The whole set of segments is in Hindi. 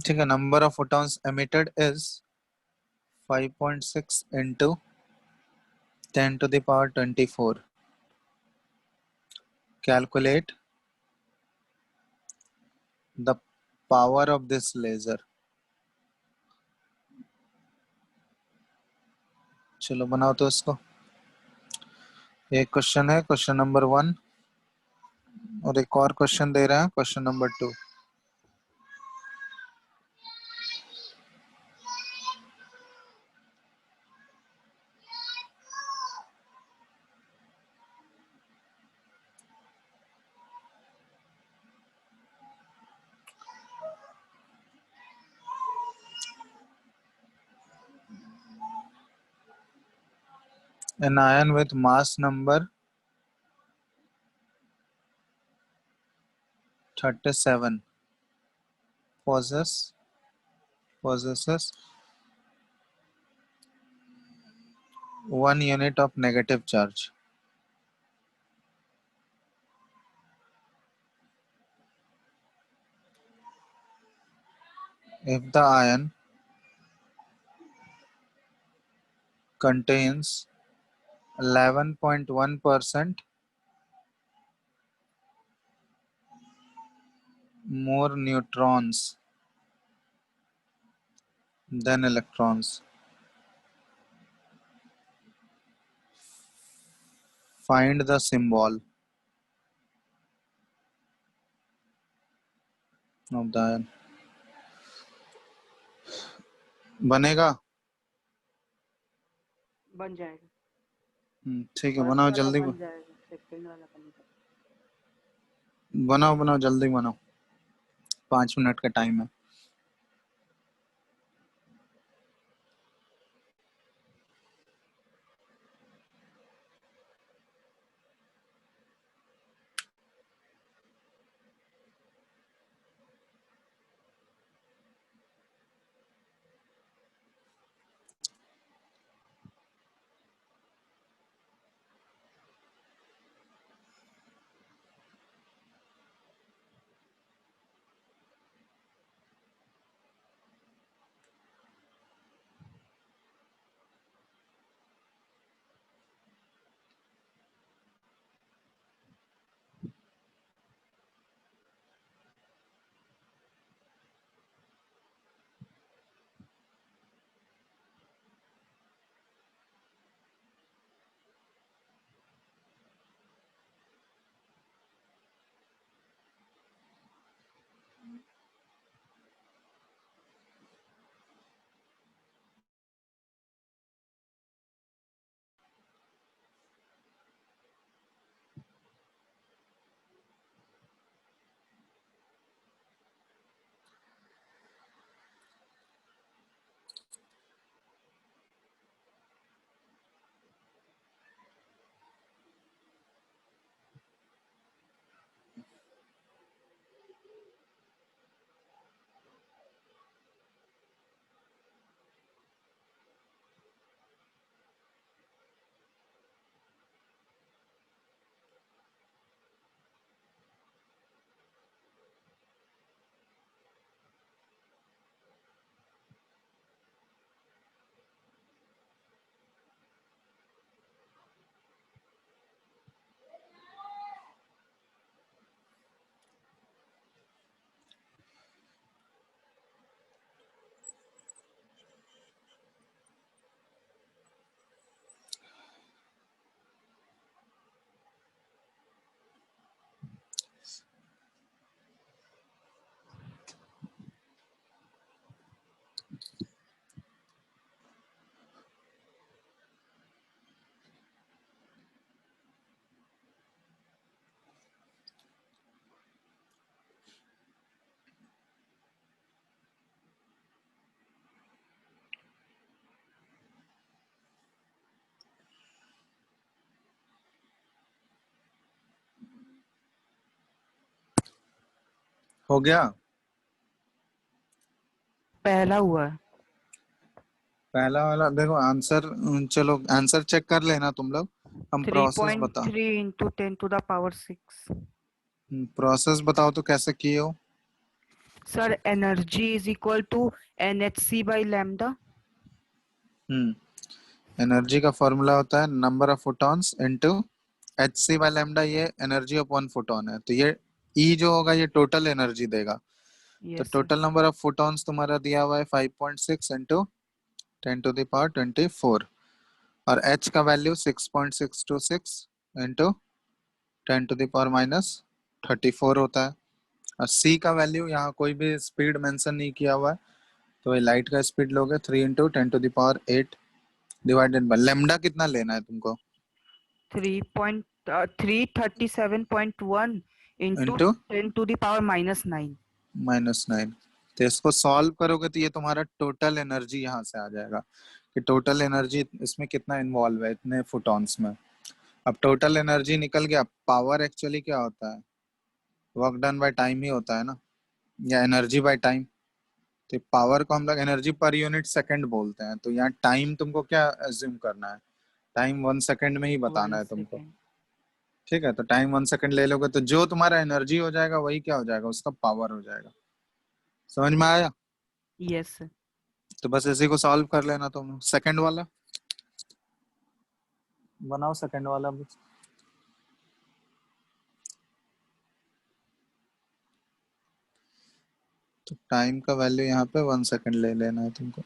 ठीक है, number of photons emitted is 5.6 into 10 to the power 24. Calculate the power of this laser. चलो बनाओ तो इसको। एक क्वेश्चन है, क्वेश्चन नंबर 1, और एक और क्वेश्चन दे रहे हैं, question number 2। An ion with mass number 37 possesses 1 unit of negative charge. If the ion contains 11.1% more neutrons than electrons, find the symbol of the ion. बनेगा? बन जाएगा। ठीक है, फर्स्ट बनाओ वाला जल्दी, बन जाएगा, सेकंड वाला बनेगा। बनाओ बनाओ जल्दी बनाओ, 5 मिनट का टाइम है। हो गया? पहला हुआ है। पहला वाला देखो आंसर, चलो आंसर चेक कर लेना तुम लोग, हम प्रोसेस बता 3.3 into 10 to the power 6। Process बताओ तो कैसे किए हो? Sir energy is equal to NhC by lambda. Energy का फॉर्मूला होता है number of photons into Hc by lambda, ये एनर्जी ऑफ वन फोटोन है, तो ये E जो होगा ये टोटल एनर्जी देगा। तो yes sir. Total number of photons तुम्हारा दिया हुआ है 5.6 इंटू 10⁻24, और H का वैल्यू 6.626 इंटू 10⁻−34 होता है। और C का वैल्यू यहाँ कोई भी स्पीड मेंशन नहीं किया हुआ है, तो ये लाइट का स्पीड लोगे 3 इंटू 10⁸ डिवाइडेड बाय लेमडा कितना लेना है तुमको 337.1 इंटू इंटू 10⁻−9। -9। तो इसको सॉल्व करोगे तो ये तुम्हारा टोटल एनर्जी यहाँ से आ जाएगा कि टोटल एनर्जी इसमें कितना इन्वॉल्व है इतने फोटॉन्स में। अब टोटल एनर्जी निकल गया, पावर एक्चुअली क्या होता है, वर्क डन बाय टाइम ही होता है ना, या एनर्जी बाय टाइम। तो पावर को हम लोग एनर्जी पर यूनिट सेकंड बोलते हैं, तो यहाँ टाइम तुमको क्या एज्यूम करना है, टाइम 1 सेकंड में ही बताना 1 है तुमको। सेकेंड। ठीक है, तो टाइम 1 सेकंड ले लोगे तो जो तुम्हारा एनर्जी हो जाएगा वही क्या हो जाएगा, उसका पावर हो जाएगा। समझ में आया? Yes sir. तो बस इसी को सॉल्व कर लेना तुम। सेकंड वाला बनाओ, सेकंड वाला भी। तो टाइम का वैल्यू यहाँ पे 1 सेकंड ले लेना है तुमको।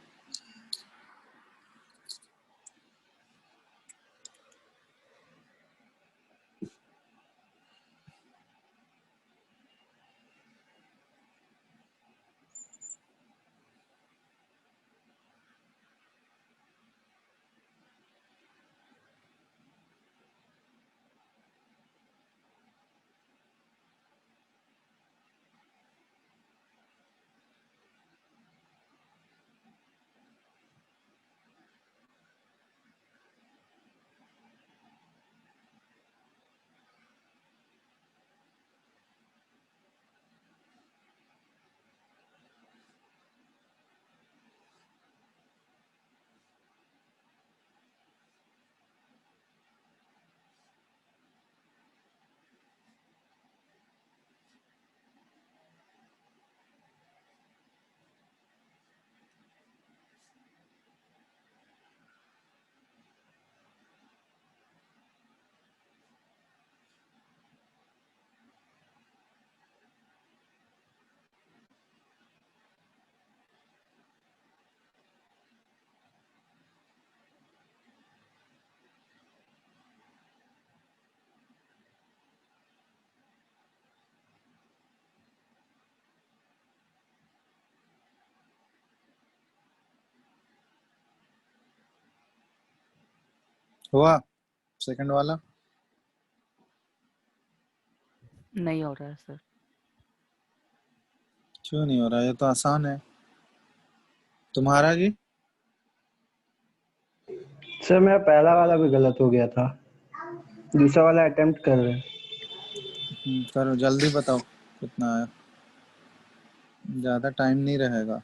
हुआ सेकंड वाला? नहीं हो रहा है सर। क्यों नहीं हो रहा, ये तो आसान है। तुम्हारा जी? सर मेरा पहला वाला भी गलत हो गया था, दूसरा वाला अटेम्प्ट कर रहे हैं। करो जल्दी बताओ कितना है, ज्यादा टाइम नहीं रहेगा।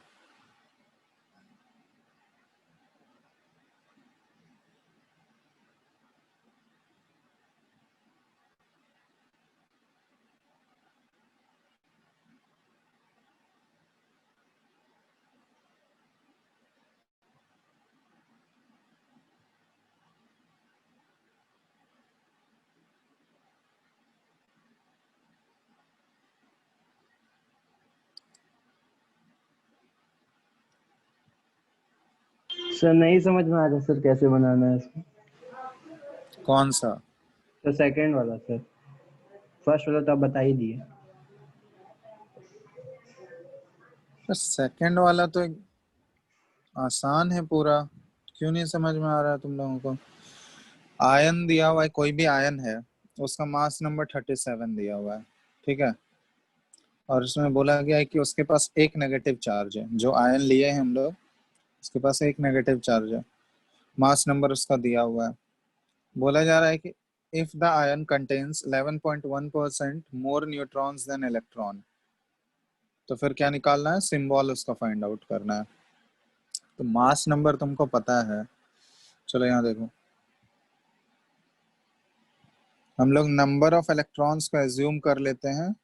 सर नहीं समझ में आ रहा सर, कैसे बनाना है इसको। कौन सा? तो सेकंड वाला सर, फर्स्ट वाला तो आप बता ही दिए। सेकंड वाला तो आसान है पूरा, क्यों नहीं समझ में आ रहा है तुम लोगों को। आयन दिया हुआ है, कोई भी आयन है, उसका मास नंबर 37 दिया हुआ है, ठीक है। और उसमें बोला गया है कि उसके पास एक नेगेटिव चार्ज है, जो आयन लिए हैं हम लोग उसके पास एक नेगेटिव चार्ज है, मास नंबर उसका दिया हुआ है। बोला जा रहा है कि if the ion contains 11.1% more neutrons than electron, तो फिर क्या निकालना है, सिंबल उसका फाइंड आउट करना है। तो मास नंबर तुमको पता है, चलो यहाँ देखो, हम लोग नंबर ऑफ इलेक्ट्रॉन्स को एज्यूम कर लेते हैं,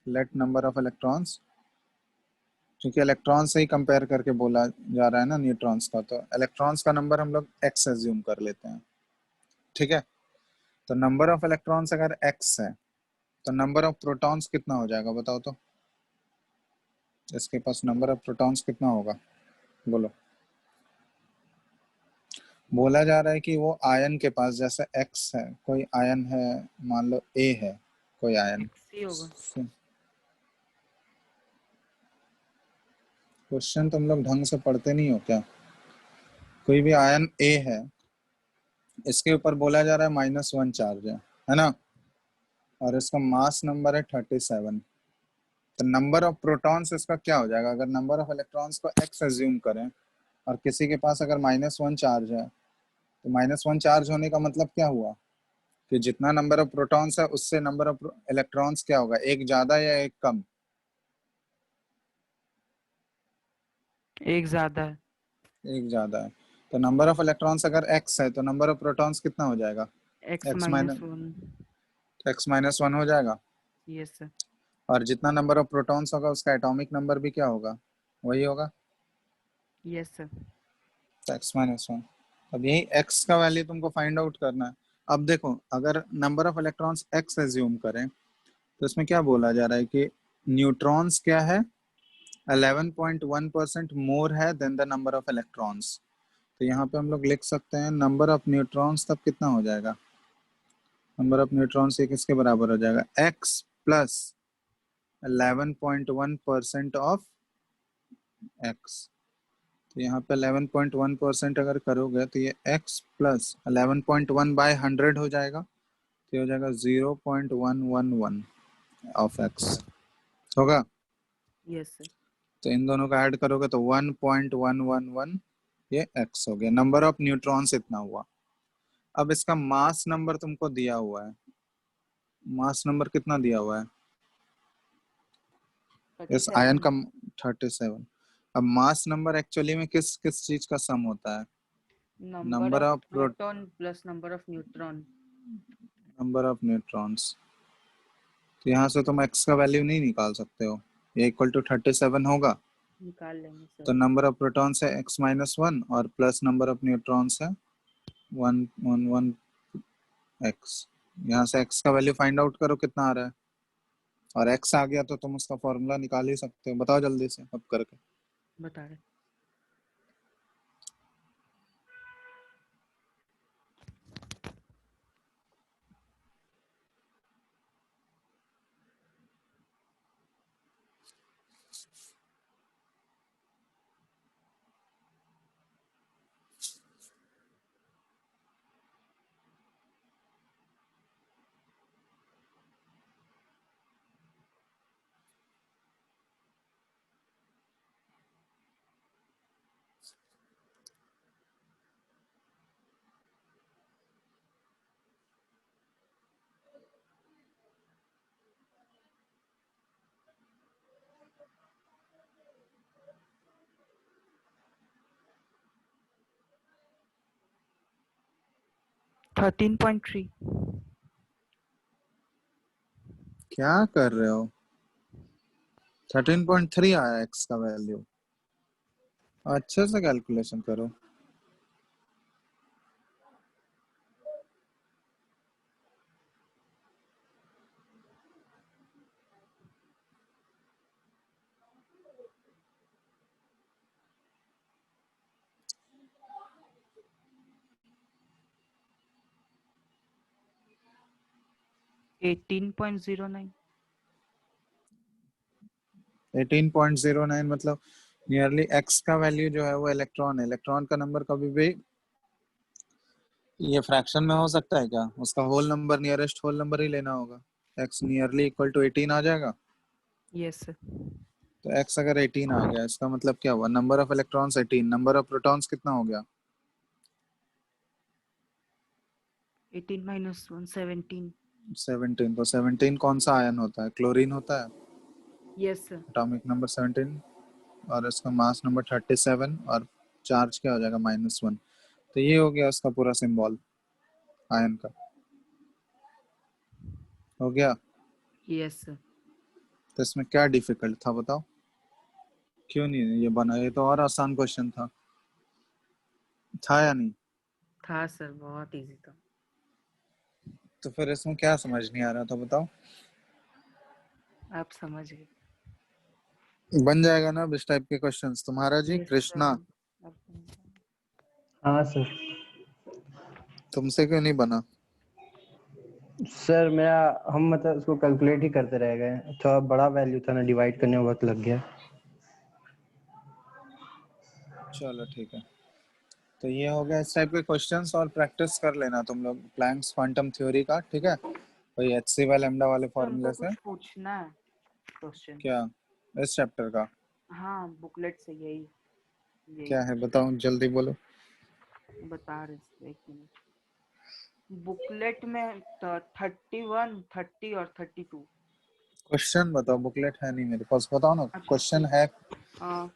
लेट नंबर ऑफ इलेक्ट्रॉन्स क्योंकि इलेक्ट्रॉन से ही कंपेयर करके बोला जा रहा है ना न्यूट्रॉन्स का, तो इलेक्ट्रॉन्स का नंबर हम लोग एक्स एज्यूम कर लेते हैं, ठीक है। तो नंबर ऑफ इलेक्ट्रॉन्स अगर एक्स है तो नंबर ऑफ प्रोटॉन्स कितना हो जाएगा बताओ तो। इसके पास नंबर ऑफ प्रोटॉन्स कितना होगा, बोलो। बोला जा रहा है कि वो आयन के पास, जैसे एक्स है, कोई आयन है, मान लो ए है कोई आयन। एक्स ही होगा। क्वेश्चन तुम लोग ढंग से पढ़ते नहीं हो क्या। कोई भी आयन ए है, इसके ऊपर बोला जा रहा है -1 चार्ज है ना, और इसका मास नंबर है 37। तो नंबर ऑफ प्रोटॉन्स इसका क्या हो जाएगा, अगर नंबर ऑफ इलेक्ट्रॉन्स को एक्स एज्यूम करें और किसी के पास अगर -1 चार्ज है, तो -1 चार्ज होने का मतलब क्या हुआ कि जितना नंबर ऑफ प्रोटॉन्स है उससे नंबर ऑफ इलेक्ट्रॉन्स क्या होगा, एक ज्यादा या एक कम। एक ज्यादा है। एक ज्यादा है। तो नंबर ऑफ इलेक्ट्रॉन्स अगर एक्स है तो नंबर ऑफ प्रोटॉन्स कितना हो जाएगा, x x minus minus one. -1 हो जाएगा। Yes sir. और जितना नंबर ऑफ प्रोटॉन्स होगा उसका एटॉमिक नंबर भी क्या होगा, वही होगा, यस सर। तो x-1। अब यही x का वैल्यू तुमको फाइंड आउट करना है। अब देखो, अगर number of electrons x assume करें तो इसमें क्या बोला जा रहा है कि न्यूट्रॉन्स क्या है, 11.1% मोर है than the number of electrons. तो यहाँ पे हम लोग लिख सकते हैं नंबर ऑफ न्यूट्रॉन्स तब कितना हो जाएगा, नंबर ऑफ न्यूट्रॉन्स ये किसके बराबर हो जाएगा, x प्लस 11.1% ऑफ x। तो यहाँ पे 11.1% अगर करोगे तो ये x प्लस 11.1 बाय 100 हो जाएगा, तो ये हो जाएगा 0.111 ऑफ x होगा। Yes sir. तो इन दोनों का ऐड करोगे तो 1.111 ये x हो गया, नंबर ऑफ न्यूट्रॉन्स इतना हुआ। अब इसका मास नंबर तुमको दिया हुआ है, मास नंबर कितना दिया हुआ है इस आयन 37। का, 37। अब मास नंबर एक्चुअली में किस किस चीज का सम होता है, number number of of proton plus number of neutron. Number of neutrons. तो यहाँ से तुम x का वैल्यू नहीं निकाल सकते हो, ये इक्वल टू 37 होगा। निकाल लेंगे तो सर। नंबर ऑफ प्रोटॉन्स है x-1 और प्लस नंबर ऑफ न्यूट्रॉन्स है 111 x। यहाँ से x का वैल्यू फाइंड आउट करो कितना आ रहा है, और x आ गया तो तुम उसका फॉर्मूला निकाल ही सकते हो, बताओ जल्दी से अब करके। बता रहे। Thirteen point three. क्या कर रहे हो, 13.3 आया x का वैल्यू, अच्छे से कैलकुलेशन करो। Eighteen point zero nine. 18.09 मतलब नियरली x का वैल्यू जो है वो इलेक्ट्रॉन है, इलेक्ट्रॉन का नंबर कभी भी ये फ्रैक्शन में हो सकता है क्या, उसका whole number, nearest whole number ही लेना होगा। x नियरली इक्वल टू 18 आ जाएगा। Yes sir. तो x अगर 18 आ गया इसका मतलब क्या हुआ, number of electrons 18, number of protons कितना हो गया, 18 माइनस 1 17। 17। तो 17 कौन सा आयन होता है, क्लोरीन होता है, यस सर। एटॉमिक नंबर 17, और इसका मास नंबर 37, और चार्ज क्या हो जाएगा -1। तो ये हो गया उसका पूरा सिंबल आयन का, हो गया। Yes sir. तो इसमें क्या डिफिकल्ट था बताओ। क्यों नहीं ये बना? ये तो और आसान क्वेश्चन था या नहीं? था सर, बहुत इजी था। तो फिर इसमें क्या समझ नहीं आ रहा था बताओ। आप समझ गए। बन जाएगा ना अब इस टाइप के क्वेश्चंस तुम्हारा जी? Yes Krishna, sir. हाँ सर। तुमसे क्यों नहीं बना? सर मेरा हम मतलब उसको कैलकुलेट ही करते रह गए, थोड़ा बड़ा वैल्यू था ना, डिवाइड करने में वक्त लग गया। चलो ठीक है, तो ये हो गया इस टाइप के क्वेश्चंस, और प्रैक्टिस कर लेना तुम लोग प्लैंक्स क्वांटम थ्योरी का, ठीक है? वही एच सी वाई लैम्डा वाले सर हमको फॉर्मूले से। कुछ पूछना है, क्वेश्चन। क्या? इस चैप्टर का? हाँ, बुकलेट से यही क्या यही है बताओ, जल्दी बोलो। बता रहे थे, एक मिनट। बुकलेट में 31, 30 और 32। क्वेश्चन बताओ, बुकलेट है नहीं मेरे पास, बताओ ना अच्छा क्वेश्चन ठीक है। है।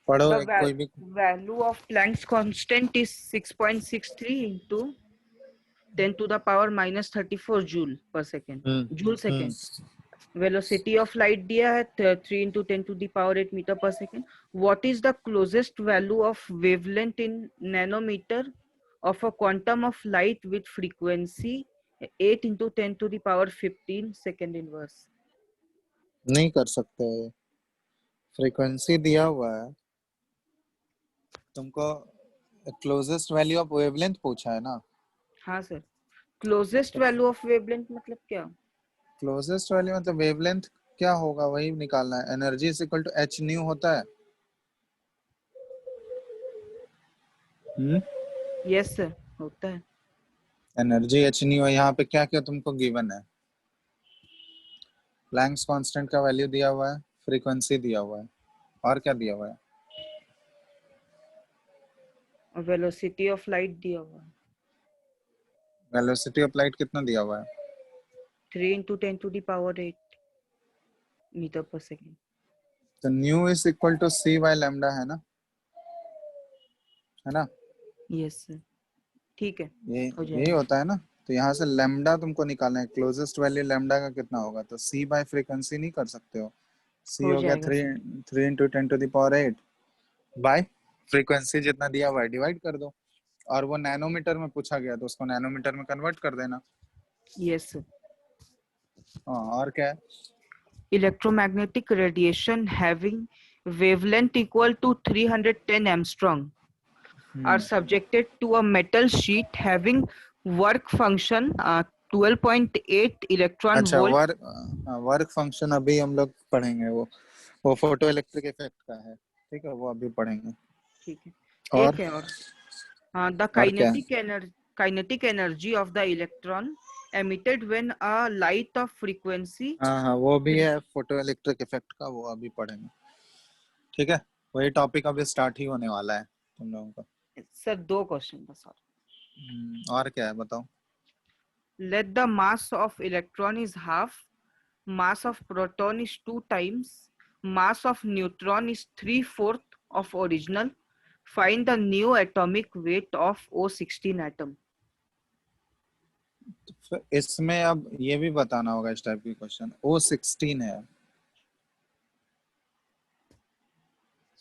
पढ़ो द एक कोई भी। value of Planck's constant is 6.63 into 10 to the power minus 34 joule per second, joule second. Velocity of light दिया है 3 into 10 to the power 8 meter per second. What is the closest value of wavelength in nanometer of a quantum of light with frequency 8 into 10 to the power 15 second inverse? नहीं कर सकते, फ्रीक्वेंसी दिया हुआ है तुमको। क्लोजेस्ट वैल्यू ऑफ वेवलेंथ पूछा है ना? हाँ सर। क्लोजेस्ट तो वैल्यू ऑफ वेवलेंथ मतलब क्या? क्लोजेस्ट वैल्यू मतलब वेवलेंथ क्या होगा वही निकालना है। Energy is equal to H nu होता है। यस सर, होता है। एनर्जी एच न्यू है। यहाँ पे क्या क्या तुमको गिवन है? प्लैंक्स कांस्टेंट का वैल्यू दिया हुआ है, फ्रीक्वेंसी दिया हुआ है, और क्या दिया हुआ है? और वेलोसिटी ऑफ लाइट दिया हुआ है वेलोसिटी ऑफ लाइट कितना दिया हुआ है? 3 into 10 to the power 8 meter पर सेकेंड। तो nu is equal to C by lambda है ना, है ना? यस सर, ठीक है, ये हो यही जाएगा। होता है ना। तो यहाँ से लैम्डा तुमको निकालना है, क्लोजेस्ट वैल्यू लैम्डा का कितना होगा, तो सी बाय फ्रीक्वेंसी नहीं कर सकते हो। सी हो हो गया जाएगा three, sir. 3 into 10 to the power 8 bye frequency जितना दिया हुआ है डिवाइड कर दो। और वो नैनोमीटर में पूछा गया तो उसको नैनोमीटर में कन्वर्ट कर देना। Yes sir. हाँ, और क्या है? Electromagnetic radiation having wavelength equal to 310 angstrom are subjected to a metal sheet having work function 12.8 electron अच्छा, volt. वर्क फंक्शन अभी हम लोग पढ़ेंगे, वो फोटो इलेक्ट्रिक इफेक्ट का है, ठीक है, वो अभी पढ़ेंगे। ठीक है, और एक है और। द और क्या है? kinetic energy of the electron emitted when a light of frequency। हाँ हाँ, वो भी है फोटो इलेक्ट्रिक इफेक्ट का, वो अभी पढ़ेंगे, ठीक है। वही टॉपिक अभी स्टार्ट ही होने वाला है तुम लोगों का। सर 2 क्वेश्चन बस और। और क्या है बताओ? Let the mass of electron is half, mass of proton is 2 times, mass of neutron is 3/4 of original. Find the new atomic weight of O16 atom. फिर इसमें अब ये भी बताना होगा इस टाइप की क्वेश्चन। O16 है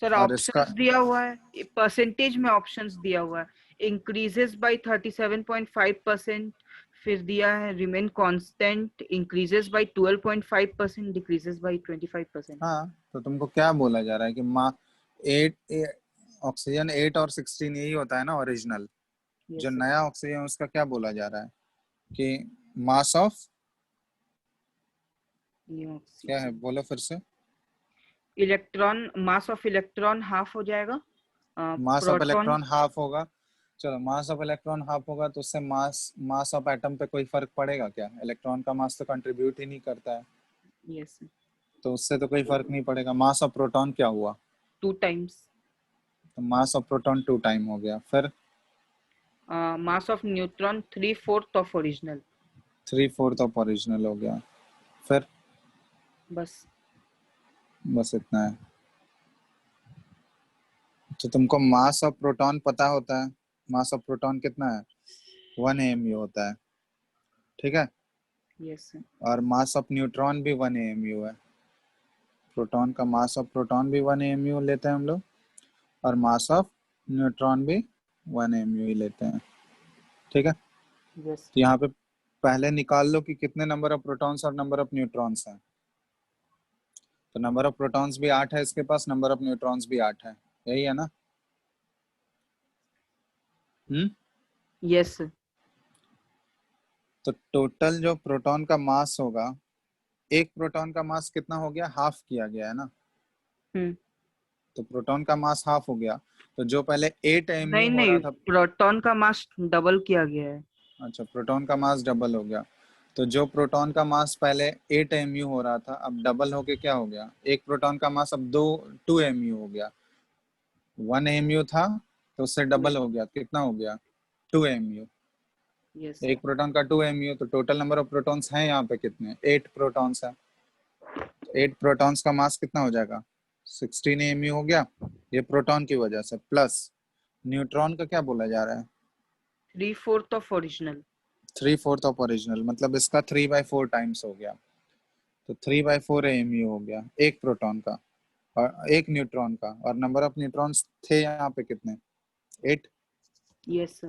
सर और इसका ऑप्शंस दिया हुआ है, परसेंटेज में ऑप्शंस दिया हुआ है। इंक्रीजेस बाय 37.5%, फिर दिया है remain constant, increases by 12.5%, decreases by 25%। हाँ, तो तुमको क्या बोला जा रहा है कि मा 8, ऑक्सीजन 8 और 16 यही होता है ना ओरिजिनल। जो यस सर। नया ऑक्सीजन उसका क्या बोला जा रहा है कि मास ऑफ न्यू क्या है, ऑक्सीजन, बोलो फिर से। Electron, mass of electron half हो जाएगा, mass of proton. Electron half होगा। चलो, मास ऑफ इलेक्ट्रॉन हाफ होगा तो उससे मास मास ऑफ एटम पे कोई फर्क पड़ेगा क्या? इलेक्ट्रॉन का मास तो कंट्रीब्यूट ही नहीं करता है, यस सर। तो उससे तो कोई फर्क नहीं पड़ेगा। मास ऑफ प्रोटॉन क्या हुआ? 2 टाइम्स। तो मास ऑफ प्रोटॉन 2 टाइम हो गया। फिर mass of neutron 3/4 of original. 3/4 of original हो गया। फिर बस। बस इतना है। तो तुमको मास ऑफ प्रोटॉन पता होता है, मास ऑफ प्रोटॉन कितना है? 1 AMU होता है, ठीक है। Yes sir. और मास ऑफ न्यूट्रॉन भी 1 AMU है, प्रोटॉन का मास ऑफ प्रोटॉन भी 1 mu लेते हैं हम लोग, और मास ऑफ न्यूट्रॉन भी 1 mu ही लेते हैं, ठीक है। यस तो यहाँ पे पहले निकाल लो कि कितने नंबर ऑफ प्रोटॉन्स और नंबर ऑफ न्यूट्रॉन्स हैं। तो नंबर ऑफ प्रोटॉन्स भी 8 है इसके पास, नंबर ऑफ न्यूट्रॉन्स भी 8 है, यही है ना? यस तो टोटल जो प्रोटॉन का मास होगा, एक प्रोटॉन का मास कितना हो गया, हाफ किया गया है ना। तो प्रोटॉन का मास हाफ हो गया, तो जो पहले 8 mu नहीं हो नहीं, रहा था, प्रोटॉन का मास डबल किया गया है। अच्छा प्रोटॉन का मास डबल हो गया। तो जो प्रोटॉन का मास पहले 8 mu हो रहा था, अब डबल होके क्या हो गया, एक प्रोटॉन का मास अब 2 mu हो गया। 1 mu था तो उससे डबल हो गया, कितना हो गया, 2 mu। यस एक प्रोटॉन का 2 mu, तो टोटल नंबर ऑफ प्रोटॉन्स हैं यहाँ पे कितने, 8 प्रोटॉन्स है। 8 प्रोटॉन्स का मास कितना हो जाएगा, 16 mu हो गया, ये प्रोटॉन की वजह से। प्लस न्यूट्रॉन का क्या बोला जा रहा है, 3/4 ऑफ ओरिजिनल। 3/4 ऑफ ओरिजिनल, मतलब इसका 3/4 टाइम्स हो गया। तो 3/4 mu हो गया एक प्रोटॉन का और एक न्यूट्रॉन का, और नंबर ऑफ न्यूट्रॉन्स थे यहाँ पे कितने, 8। यस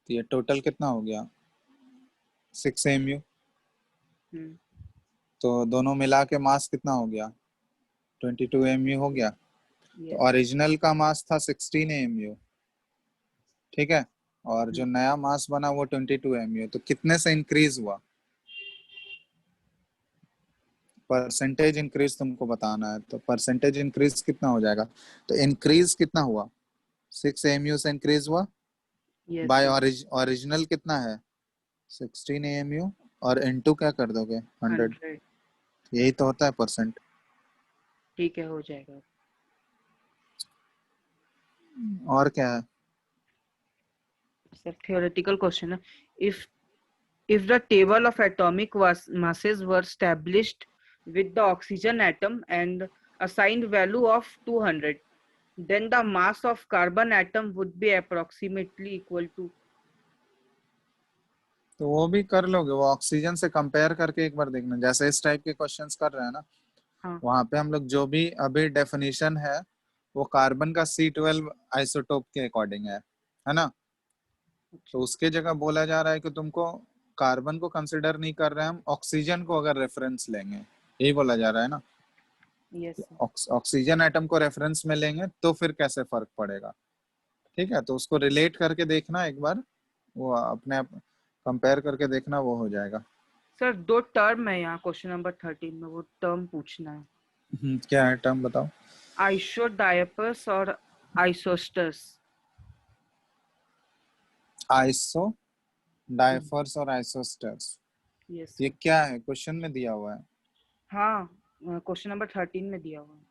तो ये टोटल कितना हो गया, 6 mu। तो दोनों मिला के मास कितना हो गया, 22 mu हो गया। तो ओरिजिनल का मास था 16 mu, ठीक है, और जो नया मास बना वो 22 mu। तो कितने से इंक्रीज हुआ, परसेंटेज इंक्रीज तुमको बताना है। तो परसेंटेज इंक्रीज कितना हो जाएगा, तो इंक्रीज कितना हुआ, 6 mu से इंक्रीज हुआ बाय ओरिजिनल कितना है 16 mu, और इनटू क्या कर दोगे 100, यही तो होता है परसेंट। ठीक है, हो जाएगा। और क्या है, सर theoretical question है, if the table of atomic masses were established with the oxygen atom and assigned value of 200, then the mass of carbon atom would be approximately equal to। तो वो भी कर लोगे, वो ऑक्सीजन से कंपेयर करके एक बार देखना, जैसे इस टाइप के क्वेश्चंस कर रहे हैं ना। हाँ वहां पे हम लोग जो भी अभी डेफिनेशन है वो कार्बन का C12 आइसोटोप के अकॉर्डिंग है ना। तो उसके जगह बोला जा रहा है कि तुमको कार्बन को कंसिडर नहीं कर रहे हैं हम, ऑक्सीजन को अगर रेफरेंस लेंगे, यही बोला जा रहा है ना। यस ऑक्सीजन एटम को रेफरेंस में लेंगे तो फिर कैसे फर्क पड़ेगा, ठीक है। तो उसको रिलेट करके देखना एक बार, वो अपने कंपेयर करके देखना, वो हो जाएगा। सर, दो टर्म है यहाँ क्वेश्चन नंबर 13 में, वो टर्म पूछना है। क्या है टर्म बताओ, आइसोडायपर्स और आइसोस्टर्स। आइसो डायफर्स और आइसोस्टर्स, यस ये क्या है, क्वेश्चन में दिया हुआ है? हाँ, क्वेश्चन नंबर 13 में दिया हुआ है।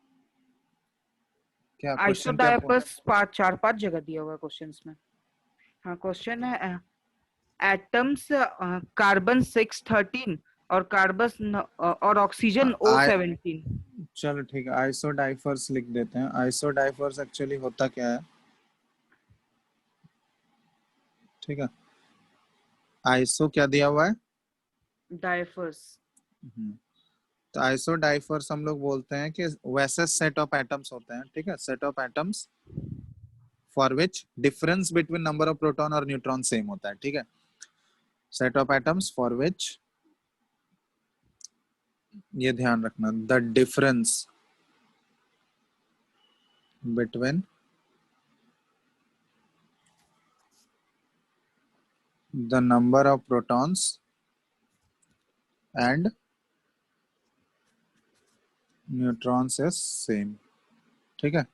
क्या क्वेश्चन, क्या आइसोडायपर्स 4-5 जगह दिया हुआ है क्वेश्चंस में। हाँ, क्वेश्चन है एटम्स कार्बन 613 और कार्बन और ऑक्सीजन O17। चलो ठीक है, आइसो डाइफर्स लिख देते हैं। आइसो डाइफर्स एक्चुअली होता क्या है, ठीक है। आइसो क्या दिया हुआ है, डायफर्स। तो आइसो डाइफर्स हम लोग बोलते हैं कि वैसे सेट ऑफ एटम्स होते हैं, ठीक है, set of atoms for which difference between number of proton और न्यूट्रॉन सेम होता है, ठीक है। Set of atoms for which, ये ध्यान रखना, the difference between the number of protons and neutrons is same, ठीक है।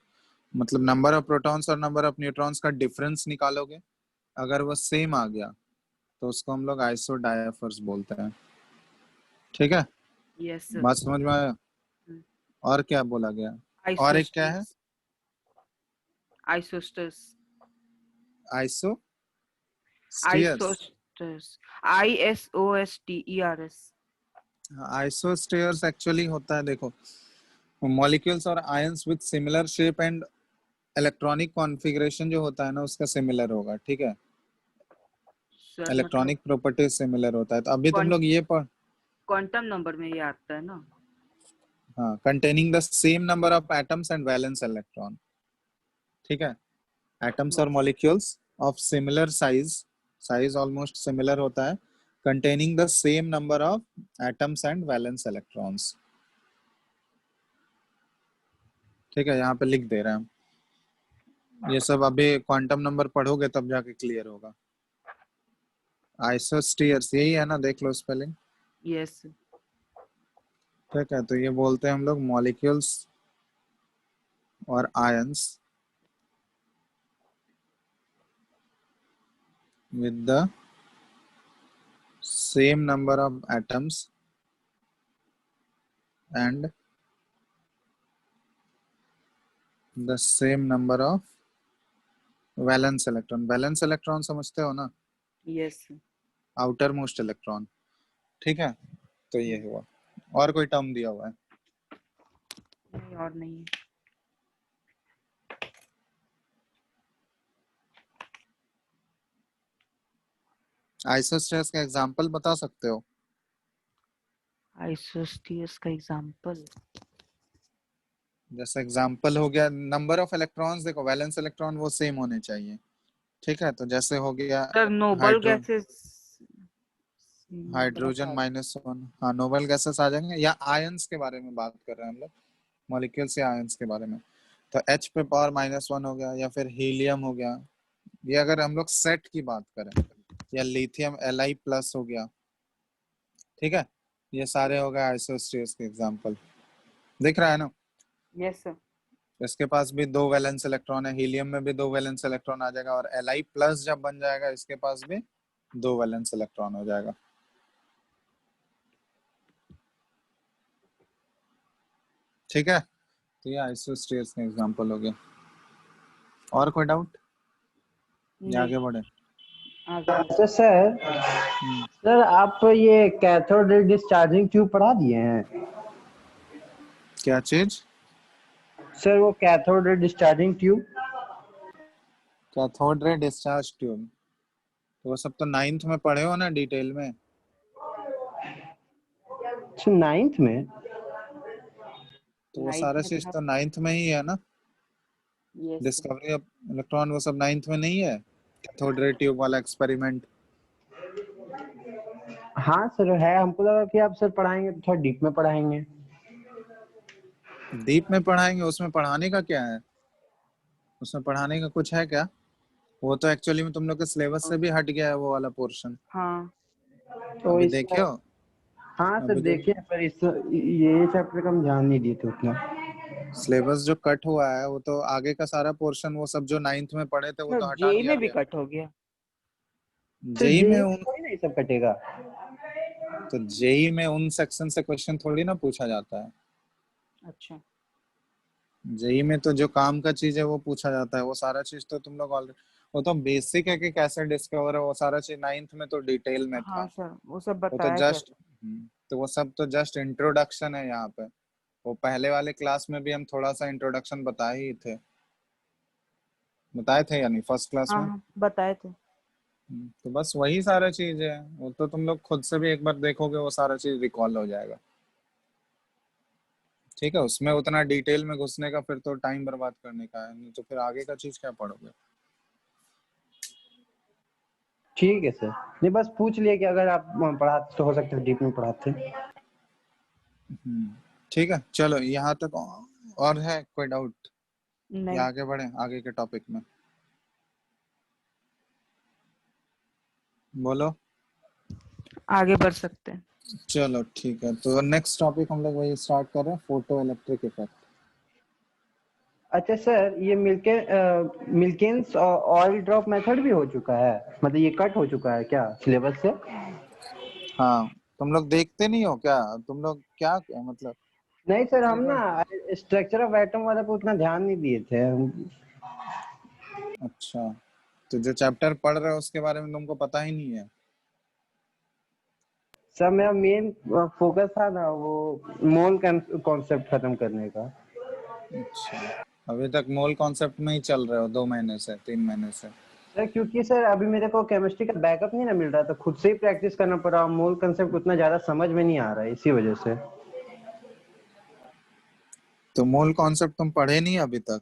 मतलब नंबर ऑफ प्रोटॉन्स और नंबर ऑफ न्यूट्रॉन्स का डिफरेंस निकालोगे, अगर वो सेम आ गया तो उसको हम लोग आइसो डायफर्स बोलते हैं, ठीक है। यस बात समझ में आया? और क्या बोला गया, और एक क्या है, isosters. Iso isosters, ISOSTERS। Isosteres actually होता है, देखो, मॉलिक्यूल्स और ions with similar shape and electronic configuration जो होता है ना उसका सिमिलर होगा, ठीक है। सर इलेक्ट्रॉनिक प्रॉपर्टी सिमिलर होता है। तो अभी तुम लोग ये पढ़, क्वांटम नंबर में ये आता है ना। हाँ, containing the same number of atoms and valence electron, ठीक है, atoms और molecules of similar size almost similar होता है, containing the same number of atoms and valence electrons, ठीक है, यहाँ पे लिख दे रहे हैं हम। ये सब अभी क्वांटम नंबर पढ़ोगे तब जाके क्लियर होगा। आइसोस्फीयर्स यही है ना, देख लो स्पेलिंग। यस। ठीक है, तो ये बोलते हैं हम लोग मॉलिक्यूल्स और ions with the same number of atoms and the same number of valence electron। valence electron समझते हो ना? यस। आउटर मोस्ट इलेक्ट्रॉन, ठीक है, तो ये हुआ। और कोई टर्म दिया हुआ है? नहीं, और नहीं। आइसोस्टेयर्स का एग्जांपल बता सकते हो? आइसोस्फीयर्स का एग्जांपल, जैसे एग्जांपल हो गया नंबर ऑफ इलेक्ट्रॉन्स, देखो वैलेंस इलेक्ट्रॉन वो सेम होने चाहिए, ठीक है, तो जैसे हो गया सर नोबल गैसेस, हाइड्रोजन -1, हाँ नोबल गैसेस आ जाएंगे, या आयंस के बारे में बात कर रहे हैं हम लोग, मॉलिक्यूल से आयंस के बारे में, तो H पे पावर -1 हो गया, या फिर हीलियम हो गया, ये अगर हम लोग सेट की बात करें, या लिथियम Li+ हो गया, ठीक है, ये सारे हो गए आइसोस्टेयर्स के एग्जांपल, दिख रहा है ना? Yes sir. इसके पास भी 2 वैलेंस इलेक्ट्रॉन है, हीलियम में भी 2 वैलेंस इलेक्ट्रॉन आ जाएगा, और Li+ जब बन जाएगा इसके पास भी 2 वैलेंस इलेक्ट्रॉन हो जाएगा, ठीक है, तो ये आइसोस्टेयर्स का एग्जांपल हो गया। और कोई डाउट या आगे बढ़े? तो सर आप ये कैथोड रे डिस्चार्जिंग ट्यूब पढ़ा दिए हैं? क्या चीज? सर वो cathode ray discharging tube. Cathode ray discharge tube, तो वो सब तो 9th में पढ़े हो ना डिटेल में? 9th में? तो वो सारा चीज तो 9th में ही है ना, डिस्कवरी ऑफ इलेक्ट्रॉन, वो सब 9th में नहीं है? कैथोड रे ट्यूब वाला एक्सपेरिमेंट। हाँ सर है, हमको लगा कि आप सर पढ़ाएंगे तो थोड़ा डीप में पढ़ाएंगे। डीप में पढ़ाएंगे, उसमें पढ़ाने का क्या है? उसमें पढ़ाने का कुछ है क्या? वो तो एक्चुअली में तुम लोग के सिलेबस से भी हट गया है वो वाला पोर्शन। हाँ तो अभी इस देखियो। हाँ सर अभी तो देखिए, पर इस ये चैप्टर का हम ध्यान नहीं दिए थे उतना। सिलेबस जो कट हुआ है वो तो आगे का सारा पोर्शन, वो सब जो 9th में पढ़े थे वो तो हटा जेई दिया में भी गया। कट हो गया। तो जेई में जेई उन थोड़ी ना ये सब कटेगा। तो जेई में उन सेक्शन से क्वेश्चन थोड़ी ना पूछा जाता है। अच्छा। जेई में तो जो काम का चीज है वो पूछा जाता है, वो सारा चीज तो तुम लोग ऑलरेडी, वो तो बेसिक है कि कैसे डिस्कवर है, वो सारा चीज 9th में तो डिटेल में था। हाँ सर वो सब वो तो बताया जस्ट सर। तो वो सब तो जस्ट इंट्रोडक्शन है यहाँ पे। वो पहले वाले क्लास में भी हम थोड़ा सा इंट्रोडक्शन बताए ही थे, बताए थे या नहीं फर्स्ट क्लास हाँ में? हाँ बताए थे। तो बस वही सारा चीज है, वो तो तुम लोग खुद से भी एक बार देखोगे वो सारा चीज रिकॉल हो जाएगा, ठीक है, उसमें उतना डिटेल में घुसने का फिर तो टाइम बर्बाद करने का है, नहीं तो फिर आगे का चीज क्या पढ़ोगे? ठीक है सर, नहीं बस पूछ लिया कि अगर आप पढ़ाते तो हो सकता है डीप में पढ़ाते। ठीक है, चलो यहाँ तक। और है कोई डाउट या नहीं। आगे बढ़े आगे के टॉपिक में? बोलो। आगे बढ़ सकते हैं। चलो ठीक है, तो नेक्स्ट टॉपिक हम लोग वही स्टार्ट कर रहे हैं, फोटो इलेक्ट्रिक इफेक्ट। अच्छा सर, ये मिल्किंस ऑयल ड्रॉप मेथड भी हो चुका है, मतलब ये कट हो चुका है क्या सिलेबस से? हाँ, तुम लोग देखते नहीं हो क्या? तुम लोग क्या मतलब? नहीं सर, हम सिलेबस, ना स्ट्रक्चर ऑफ एटम वाला पे उतना ध्यान नहीं दिए थे। अच्छा, तो जो चैप्टर पढ़ रहे हो उसके बारे में तुमको पता ही नहीं है? सर मेरा मेन फोकस था ना वो मोल कॉन्सेप्ट खत्म करने का। अच्छा, अभी तक मोल कॉन्सेप्ट में ही चल रहे हो 2 महीने से 3 महीने से? सर क्योंकि सर अभी मेरे को केमिस्ट्री का बैकअप नहीं ना मिल रहा, तो खुद से ही प्रैक्टिस करना पड़ा, मोल कंसेप्ट उतना ज्यादा समझ में नहीं आ रहा है इसी वजह से। तो मूल कॉन्सेप्ट तुम पढ़े नहीं अभी तक?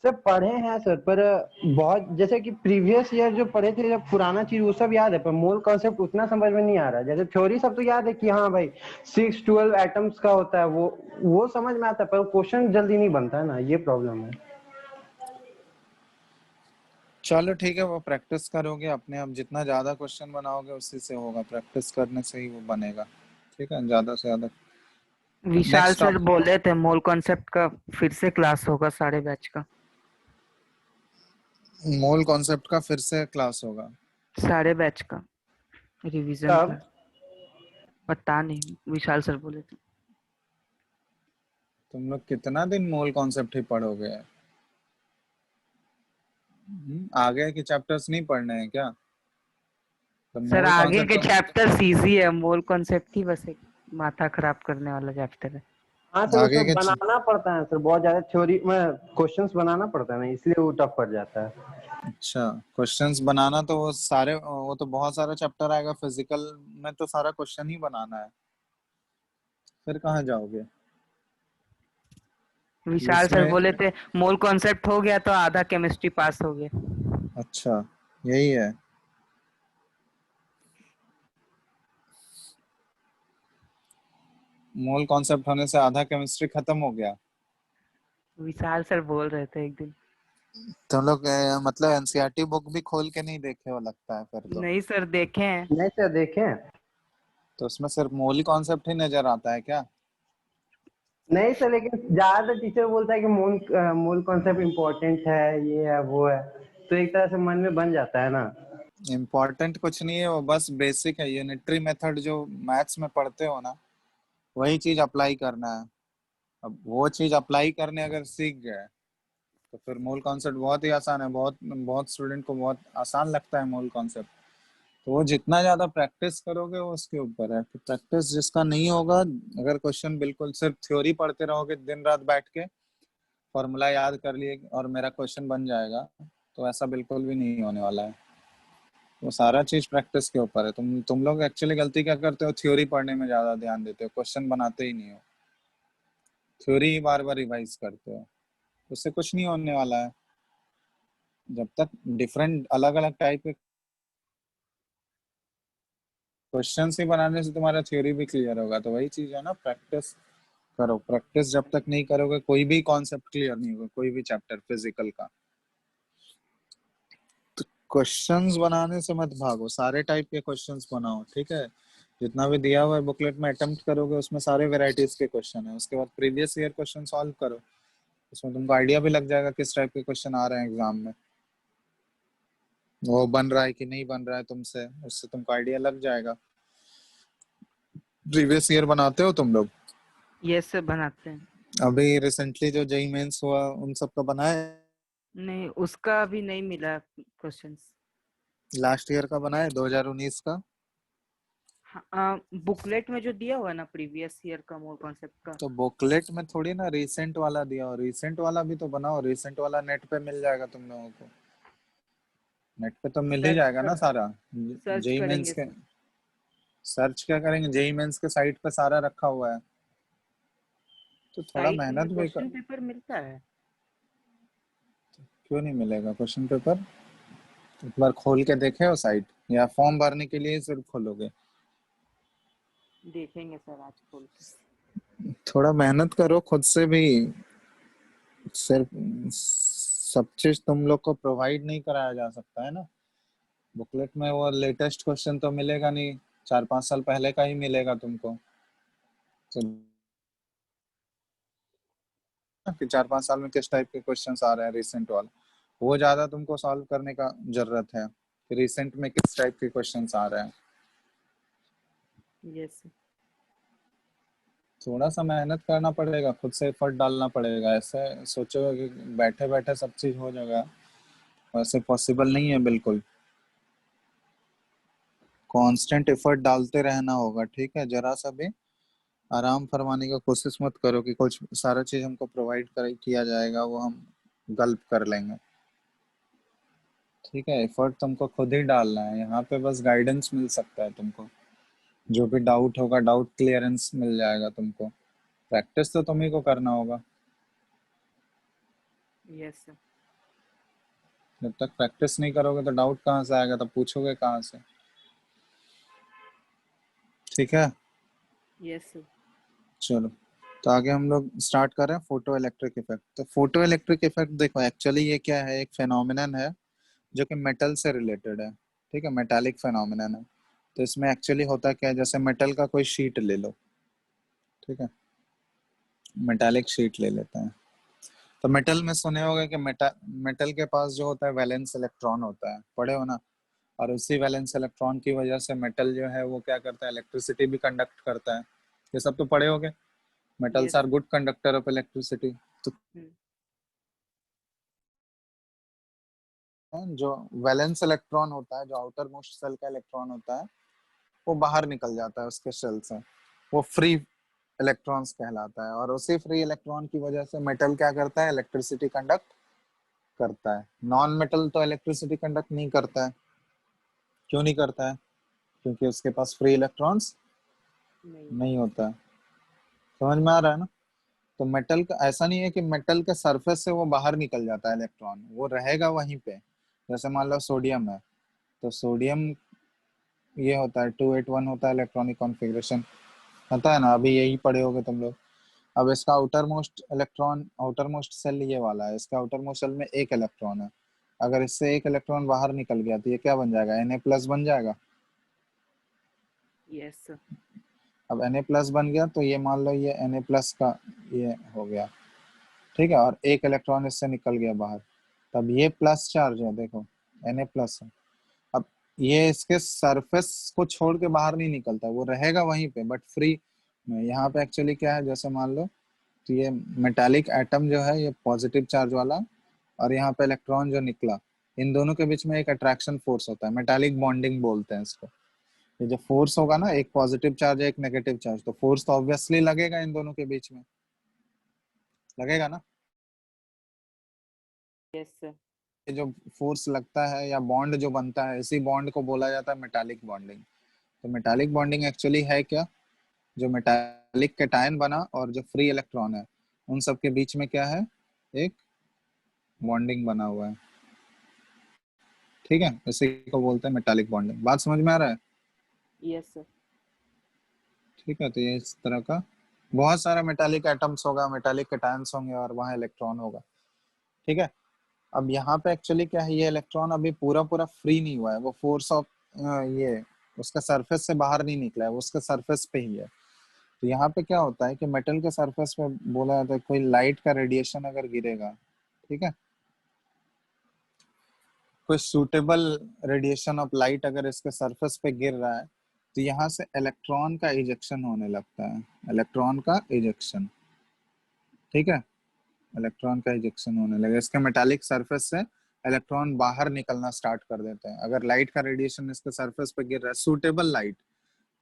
सर पढ़े हैं सर, पर बहुत जैसे कि प्रीवियस ईयर जो पढ़े थे, जब पुराना चीज वो सब याद है, पर मूल कॉन्सेप्ट उतना समझ में नहीं आ रहा। जैसे थ्योरी सब तो याद है कि हाँ भाई 612 एटम्स का होता है, वो समझ में आता है, पर क्वेश्चन जल्दी नहीं बनता है ना, ये प्रॉब्लम है। चलो ठीक है, वो प्रैक्टिस करोगे अपने आप, जितना ज्यादा क्वेश्चन बनाओगे उसी से होगा, प्रैक्टिस करने से ही वो बनेगा। ठीक है, ज्यादा से ज्यादा। विशाल नेक्स्ट सर आप, बोले थे मोल कॉन्सेप्ट का फिर से क्लास होगा सारे बैच का। मोल कॉन्सेप्ट का फिर से क्लास होगा? सारे बैच का रिवीजन तब क्लास। पता नहीं, विशाल सर बोले थे। तुम लोग कितना दिन मोल कॉन्सेप्ट ही पढ़ोगे? आगे के चैप्टर्स नहीं पढ़ने हैं क्या? तो सर मोल आगे कॉन्सेप्ट के तो, चैप्टर इजी है, मोल कॉन्सेप्ट ही बस एक माथा खराब करने वाला चैप्टर है। हाँ सर, आगे उसमें के बनाना पड़ता है सर, बहुत ज्यादा थ्योरी में क्वेश्चंस बनाना पड़ता है ना, इसलिए वो टफ पड़ जाता है। अच्छा, क्वेश्चंस बनाना तो वो सारे, वो तो बहुत सारा चैप्टर आएगा फिजिकल में, तो सारा क्वेश्चन ही बनाना है, फिर कहाँ जाओगे विशाल सर इसमें? बोले थे मोल कॉन्सेप्ट हो गया तो आधा केमिस्ट्री पास हो गया। अच्छा, यही है। मोल कॉन्सेप्ट होने से आधा केमिस्ट्री खत्म हो गया? विशाल सर बोल रहे थे एक दिन। तुम लोग मतलब एनसीईआरटी बुक भी खोल के नहीं देखे हो लगता है फिर तो। नहीं सर देखे हैं। नहीं सर देखें। तो उसमें सिर्फ मोल कॉन्सेप्ट ही नजर आता है क्या? नहीं सर, लेकिन ज्यादातर टीचर बोलता है कि मूल कॉन्सेप्ट इम्पोर्टेंट है, ये है वो है, तो एक तरह से मन में बन जाता है ना। इम्पोर्टेंट कुछ नहीं है, वो बस बेसिक है, यूनिटरी मेथड जो मैथ्स में पढ़ते हो ना, वही चीज अप्लाई करना है। अब वो चीज अप्लाई करने अगर सीख गए तो फिर मूल कॉन्सेप्ट बहुत ही आसान है, बहुत बहुत स्टूडेंट को बहुत आसान लगता है मूल कॉन्सेप्ट। तो वो जितना ज्यादा प्रैक्टिस करोगे वो उसके ऊपर है, तो प्रैक्टिस जिसका नहीं होगा, अगर क्वेश्चन बिल्कुल सिर्फ थ्योरी पढ़ते रहोगे दिन रात बैठ के, फॉर्मूला याद कर लिए और मेरा क्वेश्चन बन जाएगा, तो ऐसा बिल्कुल भी नहीं होने वाला है। वो सारा चीज प्रैक्टिस के ऊपर है। तुम लोग एक्चुअली गलती क्या करते हो, थ्योरी पढ़ने में ज्यादा ध्यान देते हो, क्वेश्चन बनाते ही नहीं हो, थ्योरी ही बार बार रिवाइज करते हो, उससे कुछ नहीं होने वाला है। जब तक डिफरेंट अलग अलग टाइप के क्वेश्चंस ही बनाने से तुम्हारा थ्योरी भी क्लियर होगा, तो वही चीज है ना, प्रैक्टिस करो। प्रैक्टिस जब तक नहीं करोगे कोई भी कॉन्सेप्ट क्लियर नहीं होगा, कोई भी चैप्टर फिजिकल का। क्वेश्चंस बनाने से मत भागो, सारे टाइप के क्वेश्चंस बनाओ, ठीक है? जितना भी दिया हुआ है बुकलेट में अटेम्प्ट करोगे, उसमें सारे वेराइटीज के क्वेश्चन है, उसके बाद प्रीवियस ईयर क्वेश्चन सॉल्व करो, उसमें तुमको आइडिया भी लग जाएगा किस टाइप के क्वेश्चन आ रहे हैं एग्जाम में, वो बन रहा है कि नहीं बन रहा है तुमसे, उससे तुमको आइडिया लग जाएगा। प्रीवियस ईयर बनाते हो तुम लोग? ये सब बनाते हैं। अभी रिसेंटली जो जेई मेंस हुआ उन सब का बनाए? नहीं उसका अभी नहीं मिला क्वेश्चंस। लास्ट ईयर का बनाए, 2019 का? बुकलेट में जो दिया हुआ है ना प्रीवियस ईयर का मोल कॉन्सेप्ट का। तो बुकलेट में थोड़ी ना रिसेंट वाला दिया, और रिसेंट वाला भी तो बनाओ, रिसेंट वाला नेट पे मिल जाएगा तुम लोगों को, नेट पे तो मिल ही सर्च जाएगा ना कर सारा। सर्च जेई मेंस करेंगे के, सर। सर्च क्या करेंगे, जेई मेंस के साइट पे सारा रखा हुआ है, तो थोड़ा साइट में मेहनत भी कर। क्वेश्चन पेपर मिलता है। क्यों नहीं मिलेगा क्वेश्चन पेपर? एक बार खोल के देखे हो साइट, या फॉर्म भरने के लिए ही सिर्फ खोलोगे? देखेंगे सर आज खोल के। थोड़ा मेहनत करो खुद से भी, सिर्फ सब चीज तुम लोग को प्रोवाइड नहीं कराया जा सकता है ना। बुकलेट में वो लेटेस्ट क्वेश्चन तो मिलेगा नहीं, 4-5 साल पहले का ही मिलेगा तुमको, तो कि 4-5 साल में किस टाइप के क्वेश्चंस आ रहे हैं रिसेंट वाला, वो ज्यादा तुमको सॉल्व करने का जरूरत है कि रिसेंट में किस टाइप के क्वेश्चंस आ रहे हैं। यस। थोड़ा सा मेहनत करना पड़ेगा, खुद से एफर्ट डालना पड़ेगा, ऐसे सोचोगे कि बैठे बैठे सब चीज हो जाएगा, वैसे पॉसिबल नहीं है बिल्कुल। कांस्टेंट एफर्ट डालते रहना होगा, ठीक है? जरा सा भी आराम फरमाने की कोशिश मत करो कि कुछ सारा चीज हमको प्रोवाइड कर किया जाएगा, वो हम गल्प कर लेंगे। ठीक है, एफर्ट तुमको खुद ही डालना है, यहाँ पे बस गाइडेंस मिल सकता है तुमको, जो भी डाउट होगा डाउट क्लियरेंस मिल जाएगा तुमको। प्रैक्टिस तो तुम्ही को करना होगा। Yes sir. जब तक प्रैक्टिस नहीं करोगे तो डाउट कहाँ से आएगा, तब पूछोगे कहाँ से। ठीक है, यस सर। चलो तो आगे हम लोग स्टार्ट कर रहे हैं फोटो इलेक्ट्रिक इफेक्ट। तो फोटो इलेक्ट्रिक इफेक्ट देखो, एक्चुअली ये क्या है, एक फेनोमेनन है जो कि मेटल से रिलेटेड है। ठीक है, मेटालिक फेनोमेनन है। तो इसमें एक्चुअली होता क्या है, जैसे मेटल का कोई शीट ले लो, ठीक है, मेटालिक शीट ले लेते हैं। तो मेटल में सुने होंगे कि मेटल के पास जो होता है वैलेंस इलेक्ट्रॉन होता है, पढ़े हो ना। और उसी वैलेंस इलेक्ट्रॉन की वजह से मेटल जो है वो क्या करता है, इलेक्ट्रिसिटी भी कंडक्ट करता है। ये सब तो पढ़े होगे, metals yes. Are good conductor of electricity. तो जो वैलेंस इलेक्ट्रॉन होता है, जो आउटर मोस्ट सेल का इलेक्ट्रॉन होता है, वो बाहर निकल जाता है उसके शेल से, वो फ्री इलेक्ट्रॉन्स कहलाता है। और उसी फ्री इलेक्ट्रॉन की वजह से मेटल क्या करता है, इलेक्ट्रिसिटी कंडक्ट करता है। नॉन मेटल तो इलेक्ट्रिसिटी कंडक्ट नहीं करता है। क्यों नहीं करता है? क्योंकि उसके पास फ्री इलेक्ट्रॉन्स नहीं होता है। समझ में आ रहा है ना। तो मेटल का ऐसा नहीं है कि मेटल के सरफेस से वो बाहर निकल जाता है इलेक्ट्रॉन, वो रहेगा वहीं पे। जैसे मान लो सोडियम है, तो सोडियम ये होता है 281 होता है इलेक्ट्रॉनिक कॉन्फ़िगरेशन, पता है ना, अभी यही पढ़े होगे तुम लोग। अब इसका outermost electron, outermost shell ये वाला है, इसका आउटर मोस्ट सेल में एक इलेक्ट्रॉन है। अगर इससे एक इलेक्ट्रॉन बाहर निकल गया तो ये क्या बन जाएगा, Na+ बन जाएगा। Yes sir. अब Na+ बन गया तो ये मान लो ये Na+ का ये हो गया, ठीक है, और एक इलेक्ट्रॉन इससे निकल गया बाहर, तब ये प्लस चार्ज है, देखो Na+ है। अब ये इसके सरफेस को छोड़ के बाहर नहीं निकलता, वो रहेगा वहीं पे बट फ्री में। यहाँ पे एक्चुअली क्या है, जैसे मान लो तो ये मेटालिक एटम जो है ये पॉजिटिव चार्ज वाला, और यहाँ पे इलेक्ट्रॉन जो निकला, इन दोनों के बीच में एक अट्रैक्शन फोर्स होता है, मेटालिक बॉन्डिंग बोलते हैं इसको। ये जो फोर्स होगा ना, एक पॉजिटिव चार्ज है एक नेगेटिव चार्ज, तो फोर्स तो ऑब्वियसली लगेगा इन दोनों के बीच में, लगेगा ना। Yes sir. ये जो फोर्स लगता है या बॉन्ड जो बनता है, इसी बॉन्ड को बोला जाता है मेटालिक बॉन्डिंग। तो मेटालिक बॉन्डिंग एक्चुअली है क्या, जो मेटालिक कैटायन बना और जो फ्री इलेक्ट्रॉन है, उन सब के बीच में क्या है, एक बॉन्डिंग बना हुआ है। ठीक है, इसी को बोलते हैं मेटालिक बॉन्डिंग। बात समझ में आ रहा है? Yes sir. ठीक है, तो ये इस तरह का बहुत सारा मेटालिक एटम्स होगा, मेटालिक कैटायंस होंगे और वहाँ इलेक्ट्रॉन होगा। ठीक है, अब यहाँ पे एक्चुअली क्या है, ये इलेक्ट्रॉन अभी पूरा पूरा फ्री नहीं हुआ है, वो फोर्स ऑफ ये उसका सरफेस से बाहर नहीं निकला है, वो उसके सरफेस पे ही है। तो यहाँ पे क्या होता है कि मेटल के सरफेस पे बोला जाता है कोई लाइट का रेडिएशन अगर गिरेगा, ठीक है, कोई सूटेबल रेडिएशन ऑफ लाइट अगर इसके सरफेस पे गिर रहा है, तो यहाँ से इलेक्ट्रॉन का इजेक्शन होने लगता है, इलेक्ट्रॉन का इजेक्शन। ठीक है, इलेक्ट्रॉन का इजेक्शन होने लगे, इसके मेटालिक सरफेस से इलेक्ट्रॉन बाहर निकलना स्टार्ट कर देते हैं। अगर लाइट का रेडिएशन इसके सरफेस पे गिर रहा है, सूटेबल लाइट,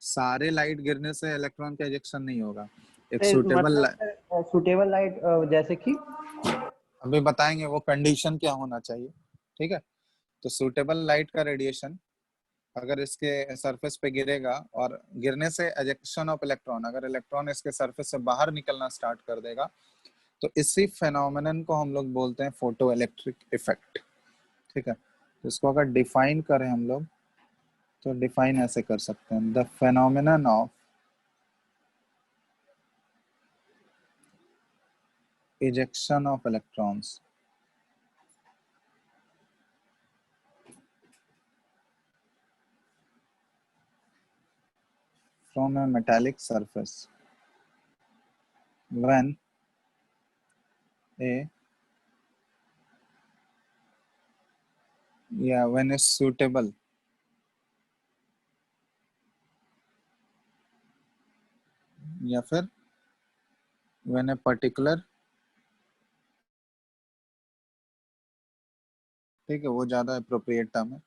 सारे लाइट गिरने से इलेक्ट्रॉन का इजेक्शन नहीं होगा, एक सूटेबल। मतलब सुटेबल लाइट जैसे कि अभी बताएंगे वो कंडीशन क्या होना चाहिए। ठीक है, तो सूटेबल लाइट का रेडिएशन अगर इसके सरफेस पे गिरेगा और गिरने से एजेक्शन ऑफ इलेक्ट्रॉन, अगर इलेक्ट्रॉन इसके सरफेस से बाहर निकलना स्टार्ट कर देगा, तो इसी फेनोमेनन को हम लोग बोलते हैं फोटो इलेक्ट्रिक इफेक्ट। ठीक है, तो इसको अगर डिफाइन करें हम लोग, तो डिफाइन ऐसे कर सकते हैं, the phenomenon of ejection of electrons from a metallic surface when a when is suitable या फिर when a particular, ठीक है, वो ज्यादा अप्रोप्रिएट टर्म है,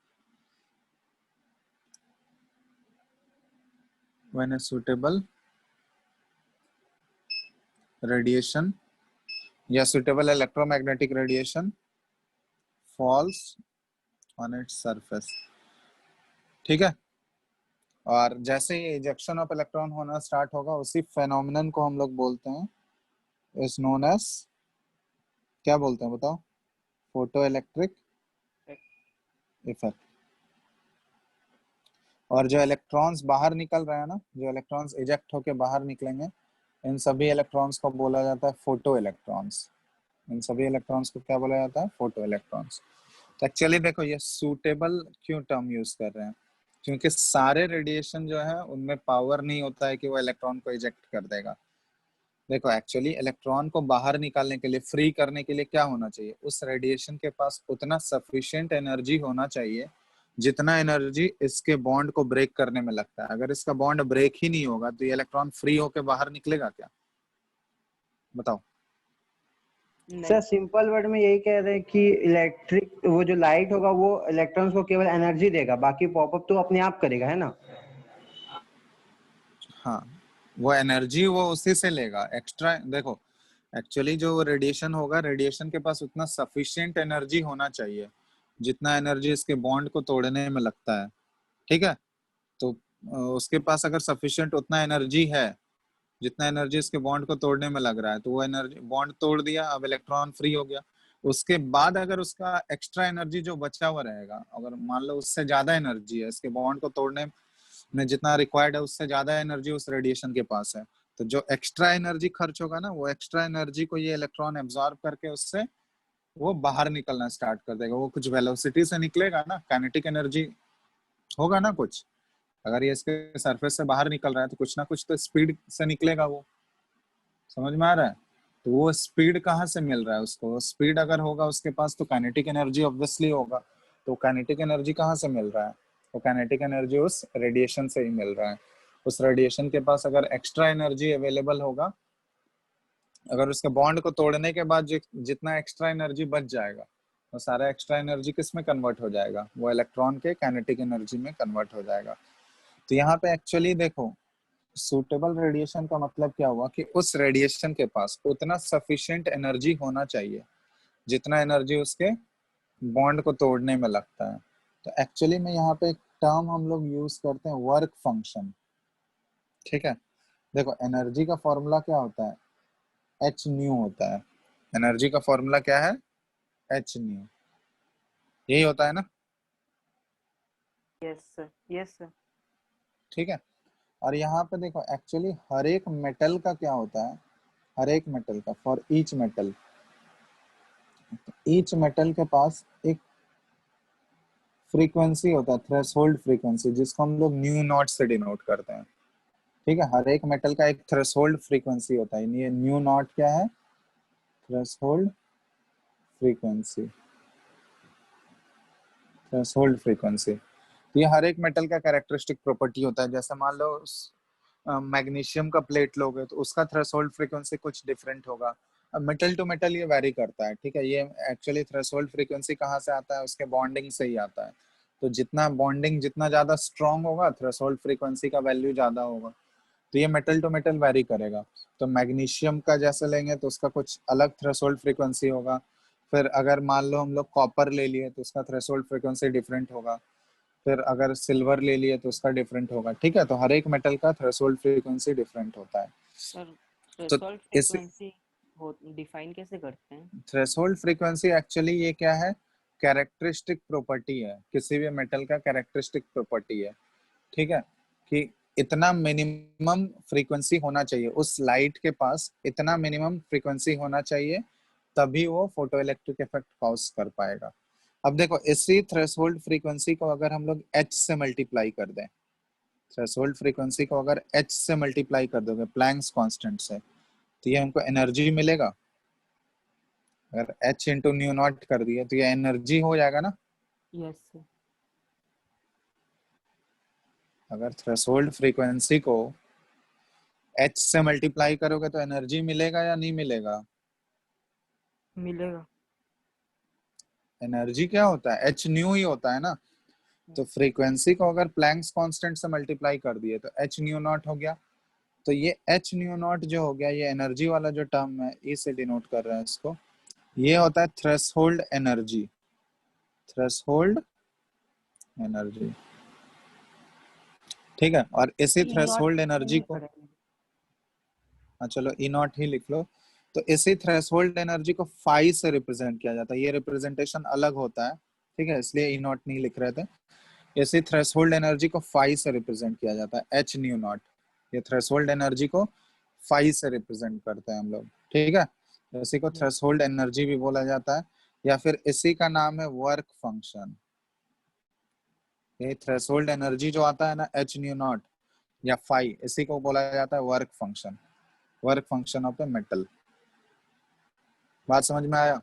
when a suitable radiation या suitable electromagnetic radiation falls on its surface। ठीक है, और जैसे ही इजेक्शन ऑफ इलेक्ट्रॉन होना स्टार्ट होगा उसी फेनोमेनन को हम लोग बोलते हैं इज नोन एज, क्या बोलते हैं बताओ? Photo electric effect. और जो इलेक्ट्रॉन्स बाहर निकल रहे हैं ना, जो इलेक्ट्रॉन्स इजेक्ट होके बाहर निकलेंगे, इन सभी इलेक्ट्रॉन्स को बोला जाता है फोटो इलेक्ट्रॉन्स। इन सभी इलेक्ट्रॉन्स को क्या बोला जाता है? Photo electrons. तो एक्चुअली देखो ये सूटेबल क्यों टर्म यूज कर रहे हैं, क्योंकि सारे रेडिएशन जो है उनमें पावर नहीं होता है कि वो इलेक्ट्रॉन को इजेक्ट कर देगा। देखो एक्चुअली इलेक्ट्रॉन को बाहर निकालने के लिए, फ्री करने के लिए क्या होना चाहिए? उस रेडिएशन के पास उतना सफिशिएंट एनर्जी होना चाहिए जितना एनर्जी इसके बॉन्ड को ब्रेक करने में लगता है। अगर इसका बॉन्ड ब्रेक ही नहीं होगा तो ये इलेक्ट्रॉन फ्री होकर बाहर निकलेगा क्या? बताओ। सर सिंपल वर्ड में यही कह रहे हैं कि इलेक्ट्रिक, वो जो लाइट होगा वो इलेक्ट्रॉन्स को केवल एनर्जी देगा, बाकी पॉपअप तो अपने आप करेगा, है ना? हाँ, वो एनर्जी वो उसी से लेगा एक्स्ट्रा। देखो एक्चुअली जो रेडिएशन होगा, रेडिएशन के पास उतना सफिशिएंट एनर्जी होना चाहिए जितना एनर्जी इसके बॉन्ड को तोड़ने में लगता है, ठीक है? तो उसके पास अगर सफिशिएंट उतना एनर्जी है जितना एनर्जी इसके बॉन्ड को तोड़ने में लग रहा है, तो वो एनर्जी बॉन्ड तोड़ दिया, अब इलेक्ट्रॉन फ्री हो गया। उसके बाद अगर उसका एक्स्ट्रा एनर्जी जो बचा हुआ रहेगा, अगर मान लो उससे ज्यादा एनर्जी है इसके बॉन्ड को तोड़ने में, जितना रिक्वायर्ड है उससे ज्यादा एनर्जी उस रेडिएशन के पास है, तो जो एक्स्ट्रा एनर्जी खर्च होगा ना, वो एक्स्ट्रा एनर्जी को ये इलेक्ट्रॉन एब्जॉर्ब करके उससे वो बाहर निकलना स्टार्ट कर देगा। वो कुछ वेलोसिटी से निकलेगा ना, काइनेटिक एनर्जी होगा ना कुछ। अगर ये इसके सरफेस से बाहर निकल रहा है तो कुछ ना कुछ तो स्पीड से निकलेगा वो। समझ में आ रहा है? तो वो स्पीड कहाँ से मिल रहा है उसको? स्पीड अगर होगा उसके पास तो काइनेटिक एनर्जी ऑब्वियसली होगा। तो काइनेटिक एनर्जी कहाँ से मिल रहा है? तो काइनेटिक एनर्जी उस रेडिएशन से ही मिल रहा है। उस रेडिएशन के पास अगर एक्स्ट्रा एनर्जी अवेलेबल होगा, अगर उसके बॉन्ड को तोड़ने के बाद जितना एक्स्ट्रा एनर्जी बच जाएगा, वो सारा एक्स्ट्रा एनर्जी किस में कन्वर्ट हो जाएगा? वो इलेक्ट्रॉन के काइनेटिक एनर्जी में कन्वर्ट हो जाएगा। तो यहाँ पे एक्चुअली देखो, सूटेबल रेडिएशन का मतलब क्या हुआ कि उस रेडिएशन के पास उतना सफिशिएंट एनर्जी होना चाहिए जितना एनर्जी उसके बॉन्ड को तोड़ने में लगता है। तो एक्चुअली में यहाँ पे एक टर्म हम लोग यूज करते हैं, वर्क फंक्शन, ठीक है? देखो एनर्जी का फॉर्मूला क्या होता है? एच न्यू होता है। एनर्जी का फॉर्मूला क्या है? एच न्यू, यही होता है ना? Yes sir, yes sir. ठीक है। और यहाँ पे देखो एक्चुअली हर एक मेटल का क्या होता है, हर एक मेटल का, फॉर ईच मेटल के पास एक फ्रीक्वेंसी होता है, थ्रेशोल्ड फ्रीक्वेंसी, जिसको हम लोग न्यू नॉट से डिनोट करते हैं। ठीक है, हर एक मेटल का एक थ्रेशोल्ड फ्रीक्वेंसी होता है। ये न्यू नॉट क्या है? Threshold frequency, threshold frequency. ये हर एक मेटल का कैरेक्टरिस्टिक प्रॉपर्टी होता है। जैसे मान लो मैग्नीशियम का प्लेट लोगे तो उसका थ्रेशोल्ड फ्रीक्वेंसी कुछ डिफरेंट होगा। अब मेटल टू मेटल ये वैरी करता है, ठीक है? ये एक्चुअली थ्रेशोल्ड फ्रीक्वेंसी कहाँ से आता है? उसके बॉन्डिंग से ही आता है। तो जितना बॉन्डिंग जितना ज्यादा स्ट्रॉन्ग होगा, थ्रेशोल्ड फ्रीक्वेंसी का वैल्यू ज्यादा होगा। तो ये मेटल टू मेटल वैरी करेगा। तो मैग्नीशियम का जैसे लेंगे तो उसका कुछ अलग थ्रेशोल्ड फ्रीक्वेंसी होगा। फिर अगर मान लो हम लोग कॉपर ले लिए तो उसका थ्रेशोल्ड फ्रीक्वेंसी डिफरेंट होगा। फिर अगर सिल्वर ले लिए तो उसका डिफरेंट होगा। ठीक है, तो हर एक मेटल का थ्रेशोल्ड फ्रीक्वेंसी डिफरेंट होता है। सर तो थ्रेशोल्ड इस फ्रीक्वेंसी हो डिफाइन कैसे करते हैं? थ्रेशोल्ड फ्रीक्वेंसी एक्चुअली ये क्या है? कैरेक्टरिस्टिक प्रॉपर्टी है, किसी भी मेटल का कैरेक्टरिस्टिक प्रॉपर्टी है। ठीक है, कि इतना मिनिमम फ्रीक्वेंसी होना चाहिए उस लाइट के पास, इतना मिनिमम फ्रीक्वेंसी होना चाहिए, तभी वो फोटो इलेक्ट्रिक इफेक्ट कॉज कर पाएगा। अब देखो इसी थ्रेशोल्ड फ्रीक्वेंसी को अगर हम लोग एच से मल्टीप्लाई कर दें, थ्रेशोल्ड फ्रीक्वेंसी को अगर एच से मल्टीप्लाई कर दोगे प्लैंक्स कांस्टेंट से, तो ये हमको एनर्जी मिलेगा। अगर एच इंटू न्यू नॉट कर दिए तो ये एनर्जी हो जाएगा ना। Yes sir. अगर थ्रेशोल्ड फ्रीक्वेंसी को एच से मल्टीप्लाई करोगे तो एनर्जी मिलेगा या नहीं मिलेगा? मिलेगा। एनर्जी क्या होता है? एच न्यू ही होता है ना। तो फ्रीक्वेंसी को अगर प्लैंक्स कांस्टेंट से मल्टीप्लाई कर दिए तो एच न्यू नॉट हो गया। तो ये एच न्यू नॉट जो हो गया, ये एनर्जी वाला जो टर्म है, ई से डिनोट कर रहा है इसको, ये होता है थ्रेशोल्ड एनर्जी, थ्रेशोल्ड एनर्जी। ठीक है, और इसी E थ्रेशोल्ड नॉट एनर्जी नहीं को, पढ़ेंगे। हाँ चलो ई नॉट ही लिख लो। तो इसी थ्रेशोल्ड एनर्जी को फाई से रिप्रेजेंट किया जाता है, ये रिप्रेजेंटेशन अलग होता है, ठीक है, इसलिए ई नॉट नहीं लिख रहे थे। इसी थ्रेशोल्ड एनर्जी को फाई से रिप्रेजेंट किया जाता है, एच न्यू नॉट। ये थ्रेशोल्ड एनर्जी को फाई से रिप्रेजेंट करते हैं हम लोग, ठीक है। इसी को थ्रेशोल्ड एनर्जी भी बोला जाता है, या फिर इसी का नाम है वर्क फंक्शन। ये थ्रेशोल्ड एनर्जी जो आता है ना, एच न्यू नॉट या फाई, इसी को बोला जाता है work function, work function of the metal. बात समझ में आया?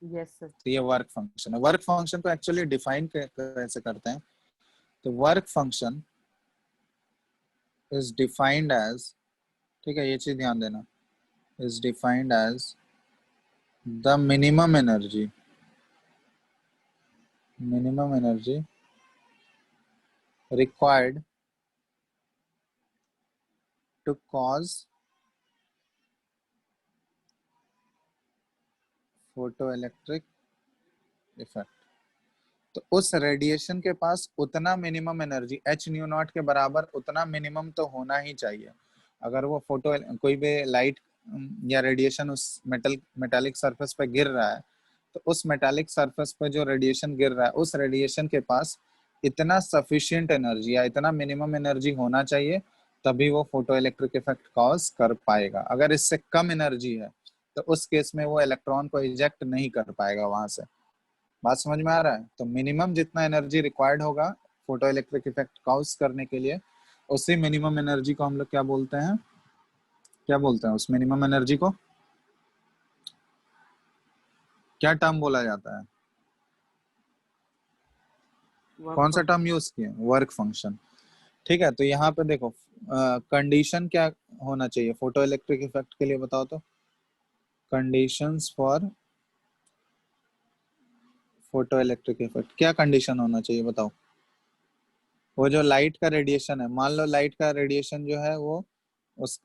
Yes sir. तो ये वर्क फंक्शन है। वर्क फंक्शन को एक्चुअली डिफाइन कैसे करते हैं, तो work function is defined as, ठीक है, ये चीज ध्यान देना, is defined as the minimum energy, minimum energy required to cause photoelectric effect। तो उस रेडिएशन के पास उतना minimum energy, H nu not के बराबर उतना मिनिमम तो होना ही चाहिए। अगर वो फोटो कोई भी लाइट या रेडिएशन उस मेटालिक सरफेस पे गिर रहा है, तो उस मेटालिक सरफेस पे जो रेडिएशन गिर रहा है, उस रेडिएशन के पास इतना सफिशिएंट एनर्जी या इतना मिनिमम एनर्जी होना चाहिए, तभी वो फोटो इलेक्ट्रिक इफेक्ट कॉज कर पाएगा। अगर इससे कम एनर्जी है, तो उस केस में वो इलेक्ट्रॉन को इजेक्ट नहीं कर पाएगा वहां से। बात समझ में आ रहा है? तो मिनिमम जितना एनर्जी रिक्वायर्ड होगा फोटो इलेक्ट्रिक इफेक्ट कॉज करने के लिए, उसी मिनिमम एनर्जी को हम लोग क्या बोलते हैं, क्या बोलते हैं उस मिनिमम एनर्जी को, क्या टर्म बोला जाता है? कौन सा टर्म यूज किए? Work function. ठीक है, तो यहाँ पे देखो कंडीशन क्या होना चाहिए फोटो इलेक्ट्रिक इफेक्ट के लिए, बताओ तो। Conditions for photo electric effect, क्या कंडीशन होना चाहिए बताओ। वो जो लाइट का रेडिएशन है, मान लो लाइट का रेडिएशन जो है वो उस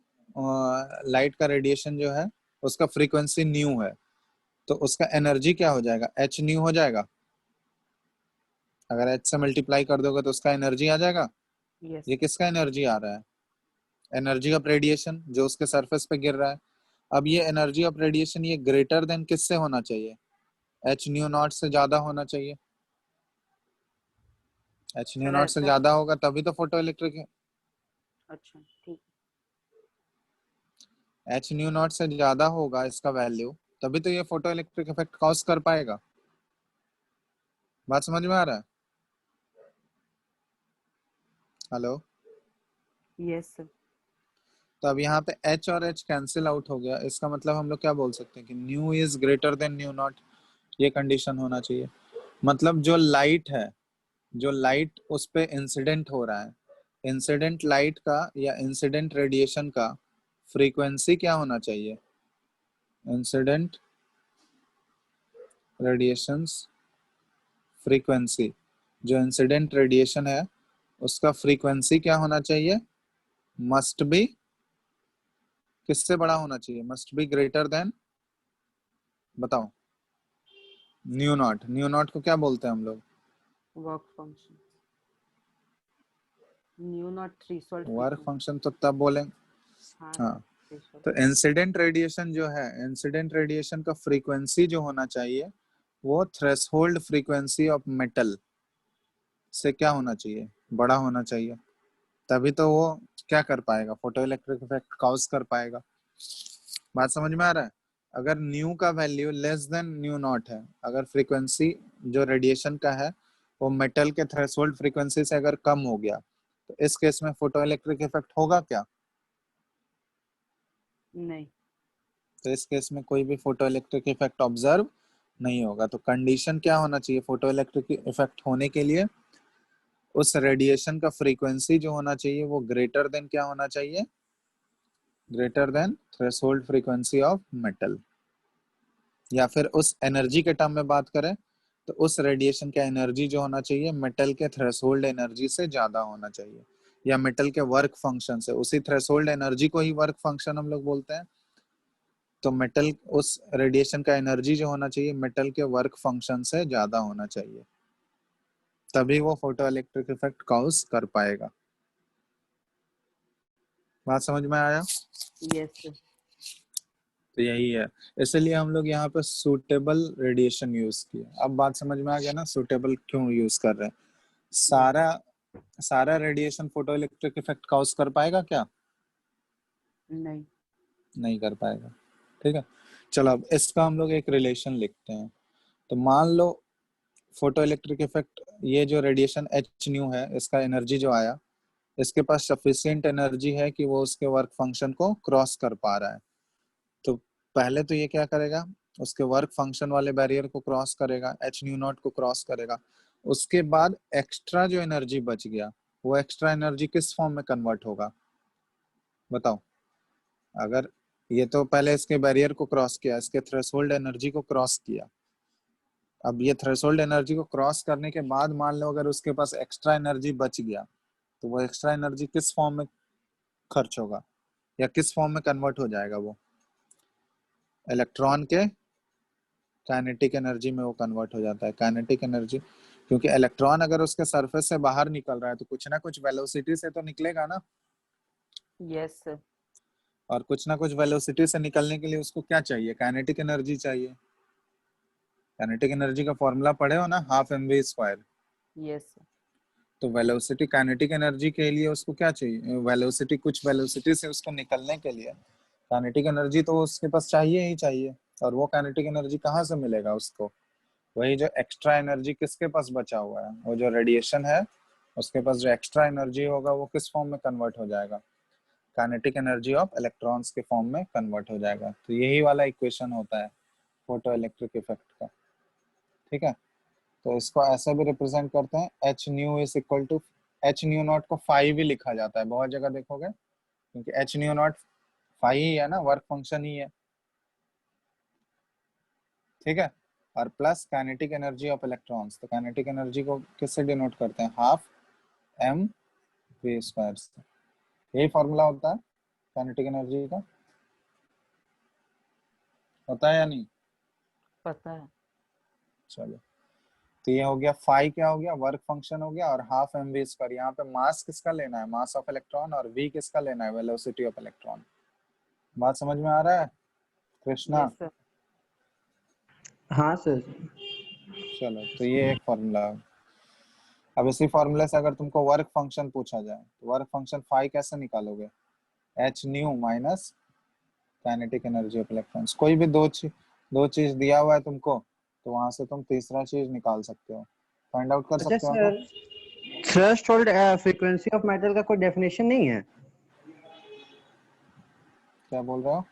लाइट का रेडिएशन जो है उसका फ्रीक्वेंसी न्यू है, तो उसका एनर्जी क्या हो जाएगा? एच न्यू हो जाएगा। अगर एच से मल्टीप्लाई कर दोगे तो उसका एनर्जी आ जाएगा। यस। ये किसका एनर्जी आ रहा है? एनर्जी ऑफ रेडिएशन जो उसके सरफेस पे गिर रहा है। अब ये एनर्जी ऑफ रेडिएशन ये ग्रेटर देन किससे होना चाहिए? एच न्यू नॉट से ज्यादा होना चाहिए। एच न्यू सर नॉट से ऐसा, ज्यादा होगा तभी तो फोटो इलेक्ट्रिक, अच्छा ठीक। एच न्यू नॉट से ज्यादा होगा इसका वैल्यू, तभी तो ये फोटो इलेक्ट्रिक इफेक्ट कॉज कर पाएगा। बात समझ में आ रहा है? हेलो। Yes sir. तो अब यहाँ पे H और H कैंसिल आउट हो गया, इसका मतलब हम लोग क्या बोल सकते हैं कि new is greater than new not, ये कंडीशन होना चाहिए। मतलब जो लाइट है, जो लाइट उस पे इंसिडेंट हो रहा है, इंसिडेंट लाइट का या इंसिडेंट रेडिएशन का फ्रीक्वेंसी क्या होना चाहिए? इंसिडेंट रेडिएशंस फ्रीक्वेंसी, जो इंसिडेंट रेडिएशन है उसका फ्रीक्वेंसी क्या होना चाहिए? मस्ट बी, किससे बड़ा होना चाहिए? मस्ट बी ग्रेटर देन, बताओ। न्यू नॉट, न्यू नॉट को क्या बोलते हैं हम लोग? Work function, new not threshold work frequency. Function तो तब बोलेंगे। हाँ हाँ, थ्रेशोल्ड। तो इंसिडेंट रेडिएशन जो है, इंसिडेंट रेडिएशन का फ्रीक्वेंसी जो होना चाहिए वो थ्रेशोल्ड फ्रीक्वेंसी ऑफ मेटल से क्या होना चाहिए? बड़ा होना चाहिए, तभी तो वो क्या कर पाएगा? फोटो इलेक्ट्रिक इफेक्ट कॉज कर पाएगा। बात समझ में आ रहा है? अगर न्यू का value less than new not है, अगर फ्रीक्वेंसी जो रेडिएशन का है वो मेटल के थ्रेशोल्ड फ्रीक्वेंसी से अगर कम हो गया, तो इस केस में फोटो इलेक्ट्रिक इफेक्ट होगा क्या? नहीं। तो इस केस में कोई भी फोटो इलेक्ट्रिक इफेक्ट ऑब्जर्व नहीं होगा। तो कंडीशन क्या होना चाहिए फोटो इलेक्ट्रिक इफेक्ट होने के लिए? उस रेडिएशन का फ्रीक्वेंसी जो होना चाहिए वो ग्रेटर देन क्या होना चाहिए? Greater than threshold frequency of metal. या फिर उस एनर्जी के टर्म में बात करें तो उस रेडिएशन का एनर्जी जो होना चाहिए मेटल के थ्रेशोल्ड एनर्जी से ज्यादा होना चाहिए, या मेटल के वर्क फंक्शन से। उसी थ्रेशोल्ड एनर्जी को ही वर्क फंक्शन हम लोग बोलते हैं। तो मेटल उस रेडिएशन का एनर्जी जो होना चाहिए मेटल के वर्क फंक्शन से ज्यादा होना चाहिए, तभी वो फोटो इलेक्ट्रिक इफेक्ट कॉज कर पाएगा। बात समझ में आया? Yes, sir. तो यही है, इसलिए हम लोग यहाँ पे सूटेबल रेडिएशन यूज किया। अब बात समझ में आ गया ना, सूटेबल क्यों यूज कर रहे हैं। सारा radiation photo electric effect cause कर पाएगा क्या? नहीं। नहीं कर पाएगा। ठीक है, चलो अब इसका हम लोग एक रिलेशन लिखते हैं। तो मान लो फोटो इलेक्ट्रिक इफेक्ट, ये जो रेडिएशन एच न्यू है, इसका एनर्जी जो आया, इसके पास सफिशिएंट एनर्जी है कि वो उसके वर्क फंक्शन को क्रॉस कर पा रहा है। तो पहले तो ये क्या करेगा, उसके वर्क फंक्शन वाले बैरियर को क्रॉस करेगा, एच न्यू नॉट को क्रॉस करेगा। उसके बाद एक्स्ट्रा जो एनर्जी बच गया, वो एक्स्ट्रा एनर्जी किस फॉर्म में कन्वर्ट होगा बताओ? अगर ये तो पहले इसके बैरियर को क्रॉस किया, इसके थ्रेशोल्ड एनर्जी को क्रॉस किया। अब ये थ्रेशोल्ड एनर्जी को क्रॉस करने के बाद मान लो अगर उसके पास एक्स्ट्रा एनर्जी बच गया, तो वो एक्स्ट्रा एनर्जी किस फॉर्म में खर्च होगा या किस फॉर्म में कन्वर्ट हो जाएगा? वो इलेक्ट्रॉन के काइनेटिक एनर्जी में वो कन्वर्ट हो जाता है। काइनेटिक एनर्जी, क्योंकि इलेक्ट्रॉन अगर उसके सरफेस से बाहर निकल रहा है तो कुछ ना कुछ वेलोसिटी से तो निकलेगा ना। Yes, sir. और कुछ ना कुछ वेलोसिटी से निकलने के लिए उसको क्या चाहिए? काइनेटिक एनर्जी चाहिए। काइनेटिक एनर्जी का फॉर्मूला पढ़े हो ना, half mv square. Yes, sir. तो वेलोसिटी, काइनेटिक एनर्जी के लिए उसको क्या चाहिए? वेलोसिटी, कुछ वेलोसिटी से उसको निकलने के लिए काइनेटिक एनर्जी तो उसके पास चाहिए ही चाहिए। और वो काइनेटिक एनर्जी कहाँ से मिलेगा उसको? वही जो एक्स्ट्रा एनर्जी किसके पास बचा हुआ है, वो जो रेडिएशन है, उसके पास जो एक्स्ट्रा एनर्जी होगा वो किस फॉर्म में कन्वर्ट हो जाएगा? काइनेटिक एनर्जी ऑफ इलेक्ट्रॉन्स के फॉर्म में कन्वर्ट हो जाएगा। तो यही वाला इक्वेशन होता है फोटो इलेक्ट्रिक इफेक्ट का। ठीक है, तो इसको ऐसे भी रिप्रेजेंट करते हैं, H nu is equal to, H nu not को फाई भी लिखा जाता है बहुत जगह देखोगे, क्योंकि एच न्यू नॉट फाई ही है ना, वर्क फंक्शन ही है। ठीक है, और plus kinetic energy of electrons. तो काइनेटिक एनर्जी को किससे डिनोट करते हैं? हाफ एम वी स्क्वायर से। यही फॉर्मूला होता है काइनेटिक एनर्जी का, होता है या नहीं? पता है। चलो, तो ये हो गया, फाई क्या हो गया? वर्क फंक्शन हो गया, और हाफ एम वी स्क्वायर। यहाँ पे मास किसका लेना है? Mass of electron. और वी किसका लेना है? Velocity of electron. बात समझ में आ रहा है कृष्णा? Yes, sir. हाँ सर। चलो, तो ये एक फॉर्मूला है। अब इसी फॉर्मूले से अगर तुमको वर्क फंक्शन पूछा जाए, तो वर्क फंक्शन फाई कैसे निकालोगे? H new minus kinetic energy of electrons. कोई भी दो चीज दिया हुआ है तुमको, तो वहां से तुम तीसरा चीज निकाल सकते हो, फाइंड आउट कर अच्छा सकते हो ना। Sir, threshold frequency of metal का कोई डेफिनेशन नहीं है? क्या बोल रहे हो?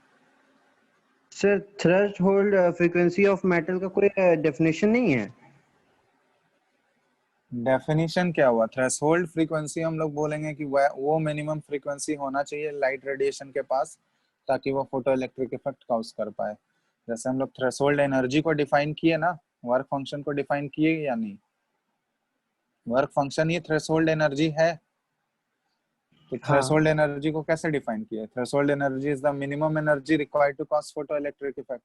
Sir, threshold frequency of metal का कोई डेफिनेशन नहीं है? डेफिनेशन क्या हुआ? थ्रेशोल्ड फ्रीक्वेंसी हम लोग बोलेंगे कि वो मिनिमम फ्रीक्वेंसी होना चाहिए लाइट रेडिएशन के पास, ताकि वो फोटो इलेक्ट्रिक इफेक्ट कॉज कर पाए। जैसे हम लोग थ्रेशोल्ड एनर्जी को डिफाइन किए ना, वर्क फंक्शन को डिफाइन किए या नहीं? वर्क फंक्शन ही थ्रेशोल्ड एनर्जी है। तो हाँ। थ्रेशोल्ड एनर्जी को कैसे डिफाइन किया? Threshold energy is the minimum energy required to cause photo electric effect.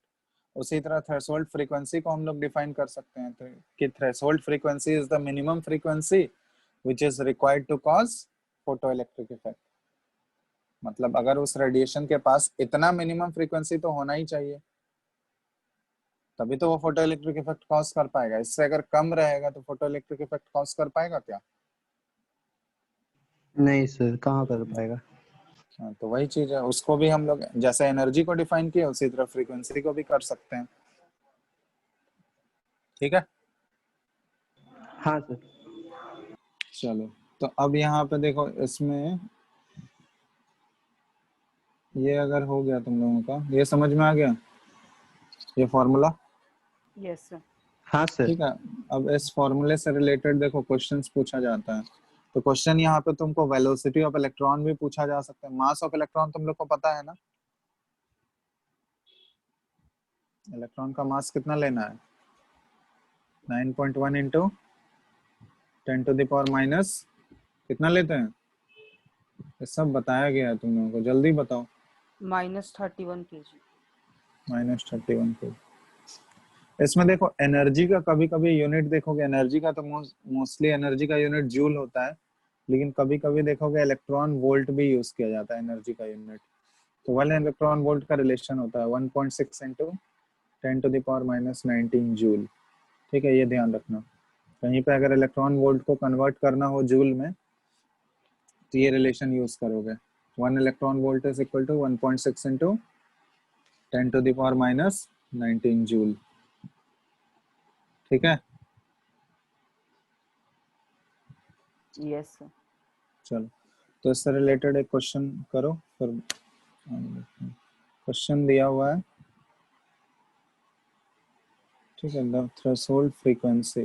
उसी तरह थ्रेशोल्ड फ्रीक्वेंसी को हम लोग डिफाइन कर सकते हैं कि threshold frequency is the minimum frequency which is required to cause photoelectric effect। मतलब अगर उस रेडिएशन के पास इतना मिनिमम फ्रीक्वेंसी तो होना ही चाहिए, तभी तो वो फोटो इलेक्ट्रिक इफेक्ट कॉज कर पाएगा। इससे अगर कम रहेगा तो फोटो इलेक्ट्रिक इफेक्ट कॉज कर पाएगा क्या? नहीं सर, कहाँ कर पाएगा। हाँ, तो वही चीज है, उसको भी हम लोग जैसे एनर्जी को डिफाइन किया उसी तरह फ्रीक्वेंसी को भी कर सकते हैं। ठीक है, हाँ सर। चलो, तो अब यहाँ पे देखो, इसमें ये अगर हो गया तुम लोगों का, ये समझ में आ गया ये फॉर्मूला? Yes, sir. हाँ सर। ठीक है, अब इस फॉर्मूले से रिलेटेड देखो क्वेश्चंस पूछा जाता है। तो क्वेश्चन यहाँ पे तुमको वेलोसिटी ऑफ इलेक्ट्रॉन भी पूछा जा सकता है। मास ऑफ इलेक्ट्रॉन तुम लोग को पता है ना, इलेक्ट्रॉन का मास कितना लेना है? 9.1 इंटू 10⁻⁻, कितना लेते हैं? ये सब बताया गया है तुम लोगों को, जल्दी बताओ। -31 kg. -31 के। इसमें देखो एनर्जी का कभी कभी यूनिट देखोगे, एनर्जी का तो मोस्टली एनर्जी का यूनिट जूल होता है, लेकिन कभी कभी देखोगे इलेक्ट्रॉन वोल्ट भी यूज किया जाता है एनर्जी का यूनिट। तो 1 इलेक्ट्रॉन वोल्ट का रिलेशन होता है 1.6 इंटू 10⁻⁻19 जूल। ठीक है, ये ध्यान रखना। कहीं पे अगर इलेक्ट्रॉन वोल्ट को कन्वर्ट करना हो जूल में तो ये रिलेशन यूज करोगे। 1 electron volt is equal to 1.6 into 10⁻⁻19 joule. ठीक है, यस सर। चलो तो इससे रिलेटेड एक क्वेश्चन करो फिर। क्वेश्चन दिया हुआ है, ठीक है। The threshold frequency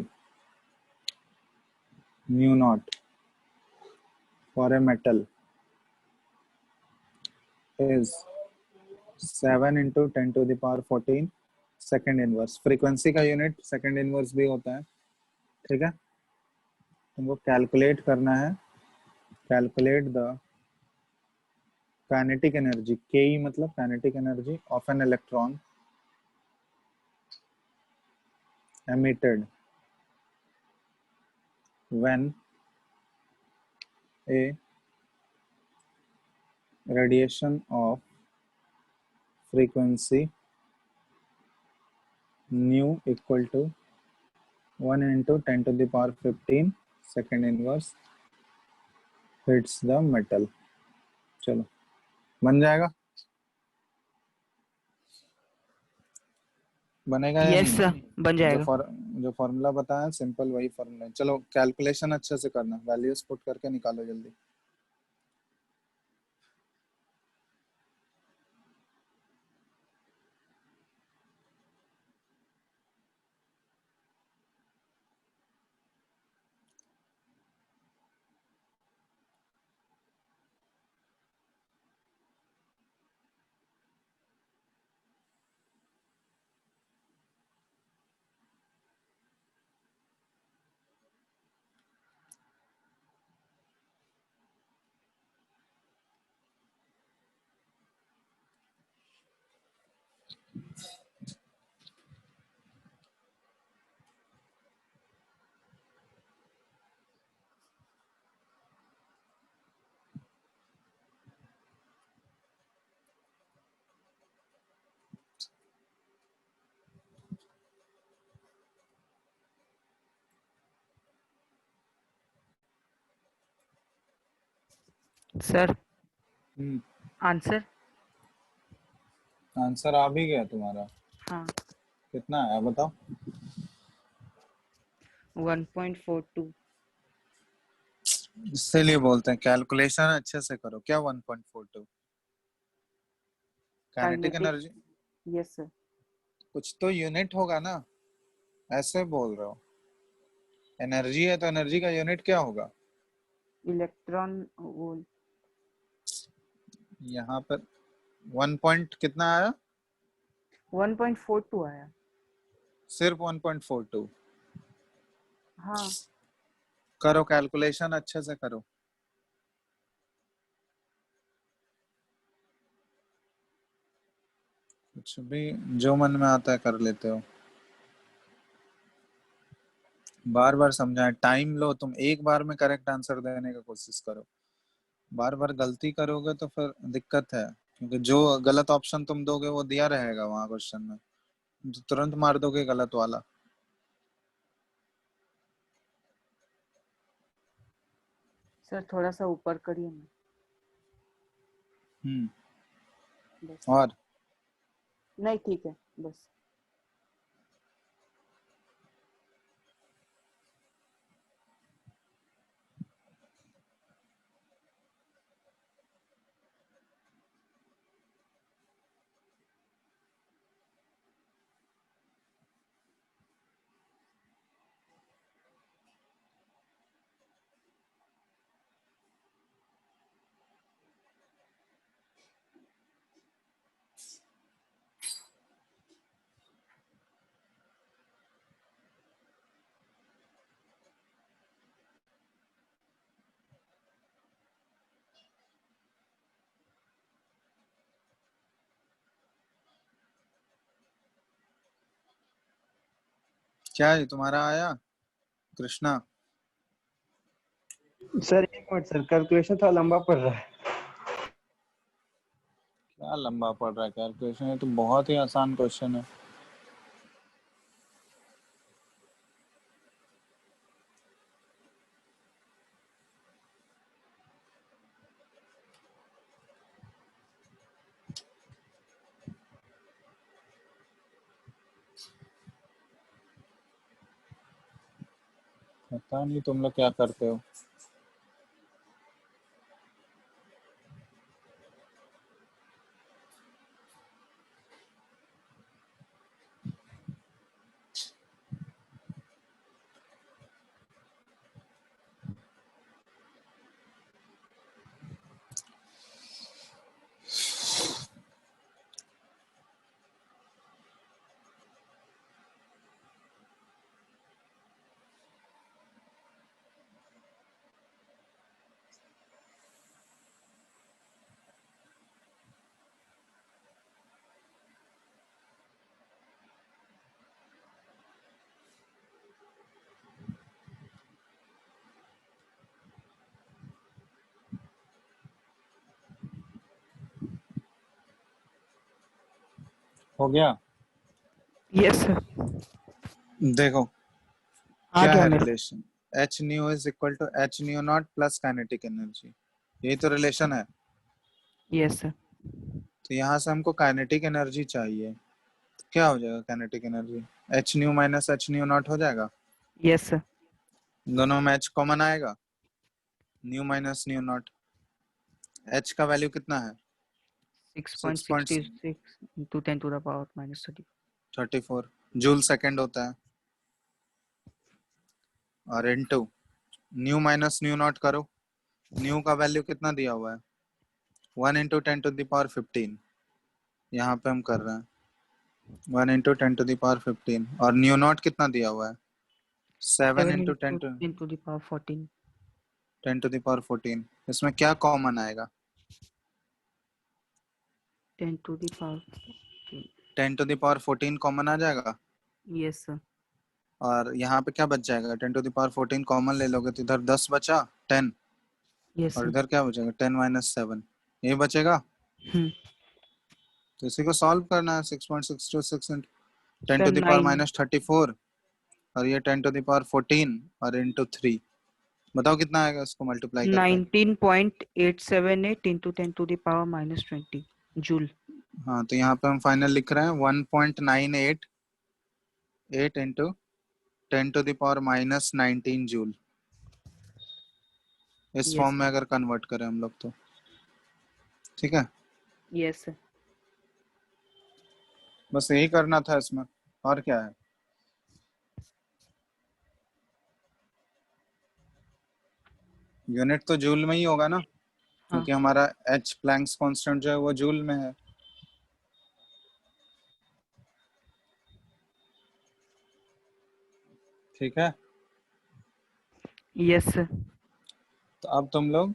mu naught for a metal is 7 into 10⁻14 second inverse. Frequency का यूनिट सेकेंड इनवर्स भी होता है। ठीक है, तुमको कैलकुलेट करना है, कैलकुलेट द काइनेटिक एनर्जी, के मतलब kinetic energy of an electron emitted when a radiation of frequency nu equal to 1 into 10⁻15 second inverse hits the metal। चलो बन जाएगा, बनेगा या यस नहीं? सर, बन जाएगा। जो फॉर्मूला बताया सिंपल वही फॉर्मूला है। चलो कैलकुलेशन अच्छे से करना, वैल्यूज पुट करके निकालो जल्दी। सर आंसर आंसर आ भी गया तुम्हारा? हाँ, कितना आया बताओ? 1.42। इसीलिए बोलते हैं कैलकुलेशन अच्छे से करो। क्या 1.42? Kinetic kinetic. Energy yes sir. कुछ तो यूनिट होगा ना, ऐसे बोल रहे हो। एनर्जी है तो एनर्जी का यूनिट क्या होगा? Electron volt. यहाँ पर 1 पॉइंट कितना आया? 1.42 आया। सिर्फ 1.42? हाँ करो कैलकुलेशन अच्छे से करो। कुछ भी जो मन में आता है कर लेते हो। बार बार समझाएं, टाइम लो, तुम एक बार में करेक्ट आंसर देने की कोशिश करो। बार बार गलती करोगे तो फिर दिक्कत है, क्योंकि जो गलत ऑप्शन तुम दोगे वो दिया रहेगा वहां क्वेश्चन में, तो तुरंत मार दोगे गलत वाला। सर, थोड़ा सा ऊपर करिए ना बस। और नहीं, ठीक है बस। क्या है तुम्हारा आया कृष्णा? सर एक मिनट सर, कैलकुलेशन थोड़ा लंबा पड़ रहा है। क्या लंबा पड़ रहा है कैलकुलेशन? ये तो बहुत ही आसान क्वेश्चन है। पता नहीं तुम लोग क्या करते हो। हो गया? यस सर, देखो आ क्या गया है मेरे। Relation, H nu is equal to H nu not plus kinetic energy, यही तो रिलेशन है। यस सर, तो यहाँ से हमको काइनेटिक एनर्जी चाहिए, तो क्या हो जाएगा kinetic energy? H new minus H nu not हो जाएगा। यस सर, दोनों में एच कॉमन आएगा, new minus new not. H का वैल्यू कितना है? 6.66 into 10 to the power minus 30। 6.34 joule second होता है। और into new minus new not करो, न्यू का वैल्यू कितना दिया हुआ है? 1 × 10⁻15। यहाँ पे हम कर रहे हैं 1 × 10⁻15। और न्यू नॉट कितना दिया हुआ है? 7 7 into into 10 to the power 14। 10⁻14। इसमें क्या कॉमन आएगा? 10 to the power 14। 10⁻14 कॉमन आ जाएगा। Yes sir. और यहाँ पे क्या बच जाएगा? 10⁻14 कॉमन ले लोगे तो इधर 10 बचा, 10। यस और सर। इधर क्या बचेगा? 10 - 7, ये बचेगा। हम्म। तो इसी को सॉल्व करना है। 6.626 ten sir to the power 9 minus 34, और ये 10⁻14 और इंटू 3। बताओ कितना आएगा इसको मल्टीप्लाई करके? 19.878 into 10 to the power minus 20 joule. हाँ, तो यहाँ पे हम फाइनल लिख रहे हैं 1.988 इंटू 10⁻−19 जूल। इस यस फॉर्म में अगर कन्वर्ट करें हम लोग तो ठीक है। Yes sir. बस यही करना था इसमें, और क्या है। यूनिट तो जूल में ही होगा ना, हाँ क्योंकि हमारा एच प्लैंक्स कांस्टेंट जो है वो जूल में है। ठीक है। Yes sir. तो अब तुम लोग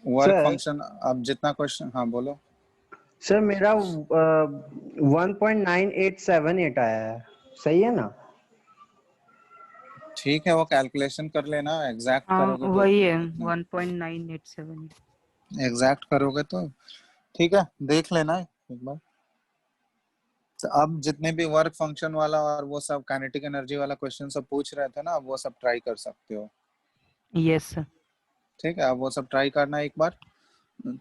वर्क सर फंक्शन, अब जितना क्वेश्चन, हाँ बोलो। सर मेरा 1.9878 आया है, सही है ना? ठीक है, वो कैलकुलेशन कर लेना, एग्जैक्ट हाँ करोगे तो वही है उतना। 1.987। एग्जैक्ट करोगे तो ठीक है, देख लेना एक बार। तो अब जितने भी वर्क फंक्शन वाला और वो सब काइनेटिक एनर्जी वाला क्वेश्चन सब पूछ रहे थे ना, अब वो सब ट्राई कर सकते हो। Yes sir. ठीक है, अब वो सब ट्राई करना एक बार।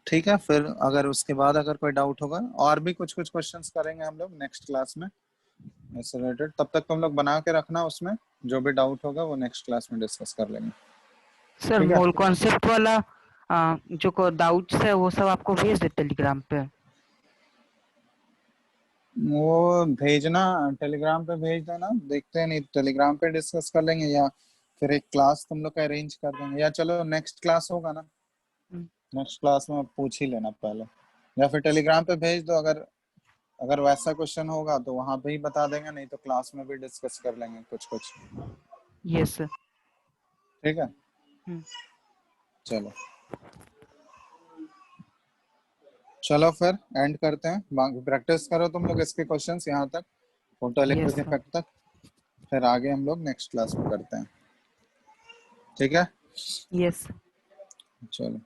ठीक है, फिर अगर उसके बाद अगर कोई डाउट होगा, और भी कुछ कुछ क्वेश्चंस करेंगे हम लोग नेक्स्ट क्लास में इससे रिलेटेड। तब तक तुम लोग बना के रखना, उसमें जो भी डाउट होगा वो नेक्स्ट क्लास में डिस्कस कर लेंगे। सर ठीक है, मोल कॉन्सेप्ट वाला जो डाउट्स है वो सब आपको भेज दे टेलीग्राम पे। वो भेजना, टेलीग्राम पे भेज देना, देखते हैं, नहीं टेलीग्राम पे डिस्कस कर लेंगे, या फिर एक क्लास तुम लोग का अरेंज कर देंगे, या चलो नेक्स्ट क्लास होगा ना, नेक्स्ट क्लास में पूछ ही लेना पहले, या फिर टेलीग्राम पे भेज दो। अगर अगर वैसा क्वेश्चन होगा तो वहां पे ही बता देंगे, नहीं तो क्लास में भी डिस्कस कर लेंगे कुछ कुछ। Yes sir. ठीक है, चलो चलो फिर एंड करते हैं। बाकी प्रैक्टिस करो तुम लोग इसके क्वेश्चंस यहाँ तक, photo yes electric sir. Effect तक, फिर आगे हम लोग नेक्स्ट क्लास में करते हैं। ठीक है, यस। चलो